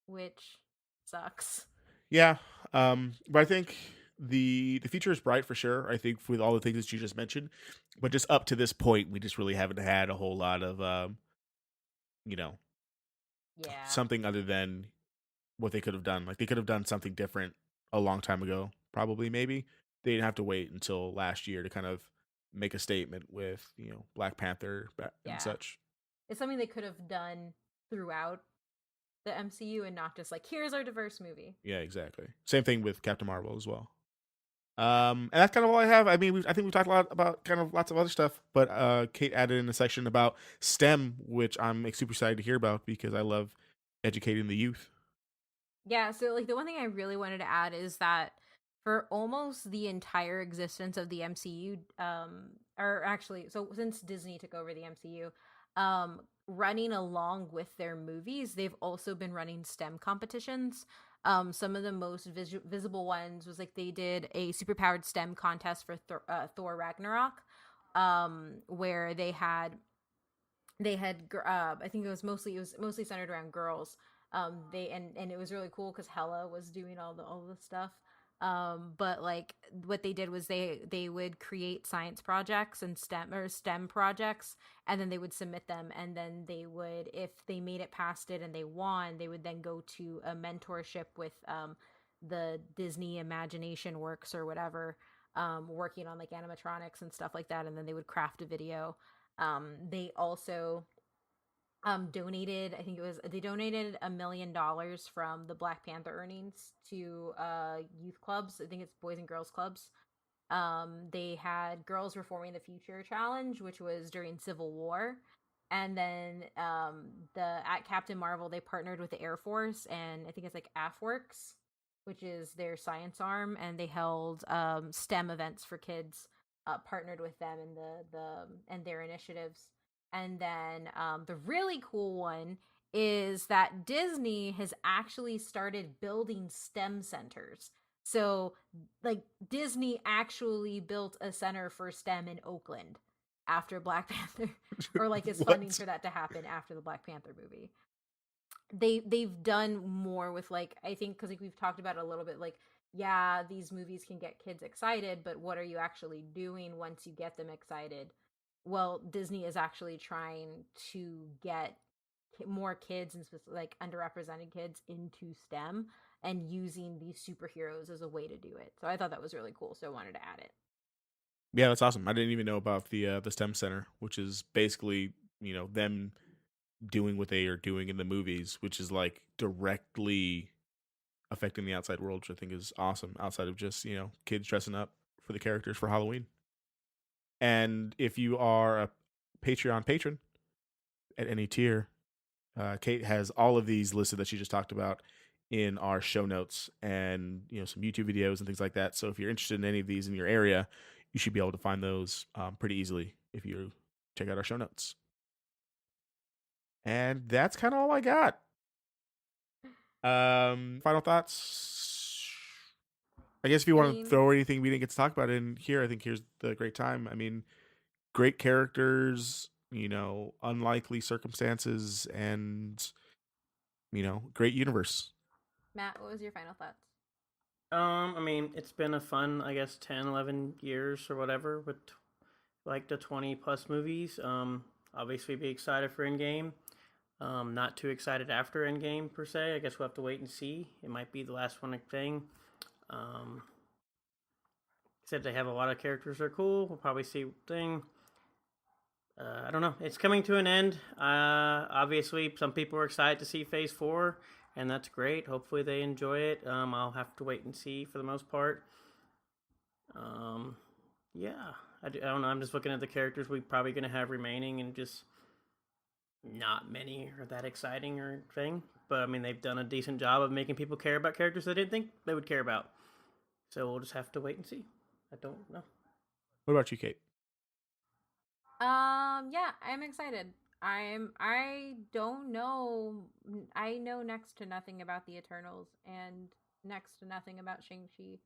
S1: which sucks.
S2: Yeah. But I think the future is bright for sure. I think with all the things that you just mentioned, but just up to this point, we just really haven't had a whole lot of you know,
S1: Yeah,
S2: something other than what they could have done. Like they could have done something different a long time ago, probably maybe. They didn't have to wait until last year to kind of make a statement with, Black Panther and
S1: yeah.
S2: such.
S1: It's something they could have done throughout the MCU and not just like here's our diverse movie.
S2: Yeah, exactly. Same thing with Captain Marvel as well.
S1: Yeah.
S2: And that's kind of all I have. I mean, I think we've talked a lot about kind of lots of other stuff, but Kate added in a section about STEM, which I'm like, super excited to hear about because I love educating the youth.
S1: Yeah, so like the one thing I really wanted to add is that for almost the entire existence of the MCU, or actually, so since Disney took over the MCU, running along with their movies, they've also been running STEM competitions. Some of the most visible ones was like they did a superpowered STEM contest for Thor Ragnarok, where I think it was mostly centered around girls. They and it was really cool because Hella was doing all the stuff. But like what they did was they would create science projects and STEM projects, and then they would submit them, and then they would, if they made it past it and they won, they would then go to a mentorship with the Disney Imagination Works or whatever, working on like animatronics and stuff like that, and then they would craft a video. They also donated, I think it was they donated $1 million from the Black Panther earnings to youth clubs. I think it's boys and girls clubs. They had Girls Reforming the Future challenge, which was during Civil War. And then the at Captain Marvel, they partnered with the Air Force, and I think it's like AFWorks, which is their science arm, and they held STEM events for kids, partnered with them in the and their initiatives. And then the really cool one is that Disney has actually started building STEM centers. So, like, Disney actually built a center for STEM in Oakland after Black Panther, or like is funding
S2: What?
S1: for that to happen after the Black Panther movie. They've done more with like I think because like we've talked about it a little bit, like yeah, these movies can get kids excited, but what are you actually doing once you get them excited? Well, Disney is actually trying to get more kids and like underrepresented kids into STEM and using these superheroes as a way to do it. So I thought that was really cool. So I wanted to add it.
S2: Yeah, that's awesome. I didn't even know about the STEM Center, which is basically them doing what they are doing in the movies, which is like directly affecting the outside world, which I think is awesome. Outside of just kids dressing up for the characters for Halloween. And if you are a Patreon patron at any tier, Kate has all of these listed that she just talked about in our show notes and some YouTube videos and things like that. So if you're interested in any of these in your area, you should be able to find those pretty easily if you check out our show notes. And that's kind of all I got. Final thoughts. I guess if you want to throw anything we didn't get to talk about in here, I think here's the great time. I mean, great characters, unlikely circumstances, and great universe.
S1: Matt, what was your final thoughts?
S3: I mean, it's been a fun, I guess, 10, 11 years or whatever with like the 20 plus movies. Obviously be excited for Endgame. Not too excited after Endgame per se. I guess we'll have to wait and see. It might be the last one thing. Except they have a lot of characters that are cool. We'll probably see thing. I don't know. It's coming to an end. Obviously, some people are excited to see Phase 4, and that's great. Hopefully they enjoy it. I'll have to wait and see for the most part. Yeah. I don't know. I'm just looking at the characters we're probably going to have remaining, and just not many are that exciting or thing. But, I mean, they've done a decent job of making people care about characters they didn't think they would care about. So we'll just have to wait and see. I don't know.
S2: What about you, Kate?
S1: Yeah, I'm excited. I don't know. I know next to nothing about the Eternals and next to nothing about Shang-Chi.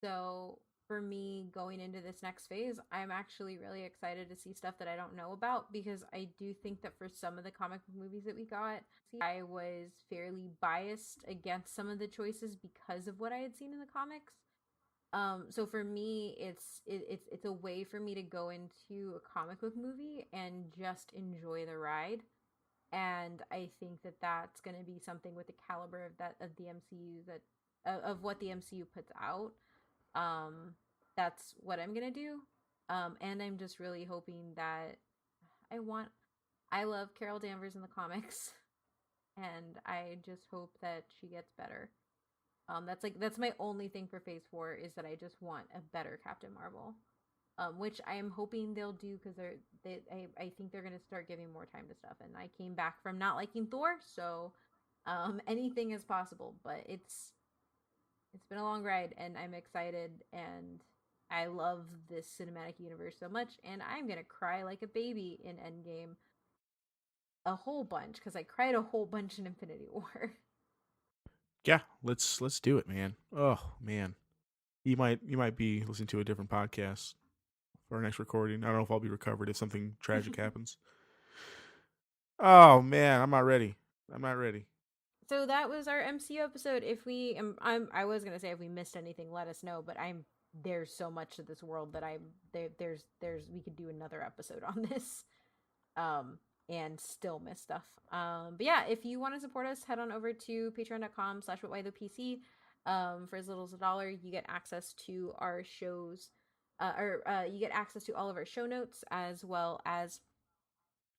S1: So for me going into this next phase, I'm actually really excited to see stuff that I don't know about, because I do think that for some of the comic book movies that we got, I was fairly biased against some of the choices because of what I had seen in the comics. So for me, it's a way for me to go into a comic book movie and just enjoy the ride. And I think that that's going to be something with the caliber of the MCU, that of what the MCU puts out. That's what I'm gonna do. And I'm just really hoping that I love Carol Danvers in the comics, and I just hope that she gets better. That's my only thing for Phase 4, is that I just want a better Captain Marvel, which I am hoping they'll do, because I think they're gonna start giving more time to stuff. And I came back from not liking Thor, so anything is possible. But it's been a long ride, and I'm excited, and I love this cinematic universe so much, and I'm gonna cry like a baby in Endgame a whole bunch, because I cried a whole bunch in Infinity War.
S2: Yeah, let's do it, man. Oh man, you might be listening to a different podcast for our next recording. I don't know if I'll be recovered if something tragic happens. Oh man, I'm not ready.
S1: So that was our MCU episode. If we, I was gonna say if we missed anything, let us know. But there's so much to this world that there's we could do another episode on this. And still miss stuff. But yeah, if you want to support us, head on over to patreon.com/whatwhythepc. For as little as $1, you get access to our shows, you get access to all of our show notes, as well as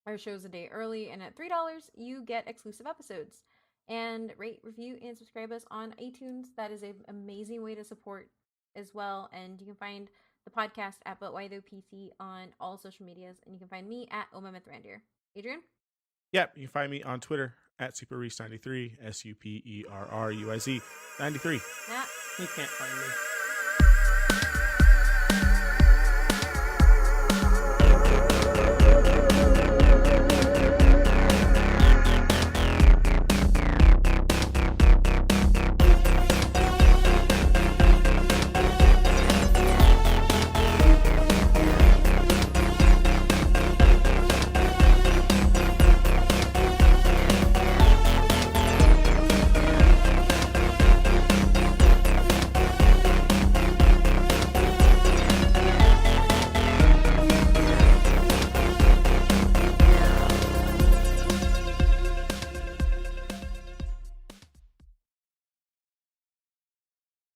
S1: our shows a day early. And at $3, you get exclusive episodes. And rate, review, and subscribe us on iTunes. That is an amazing way to support as well. And you can find the podcast at But Why Though PC on all social medias. And you can find me at Omemethrandir. Adrian?
S2: Yep, you can find me on Twitter at SuperRuiz93, SUPERRUIZ93.
S1: Matt?
S3: You can't find me.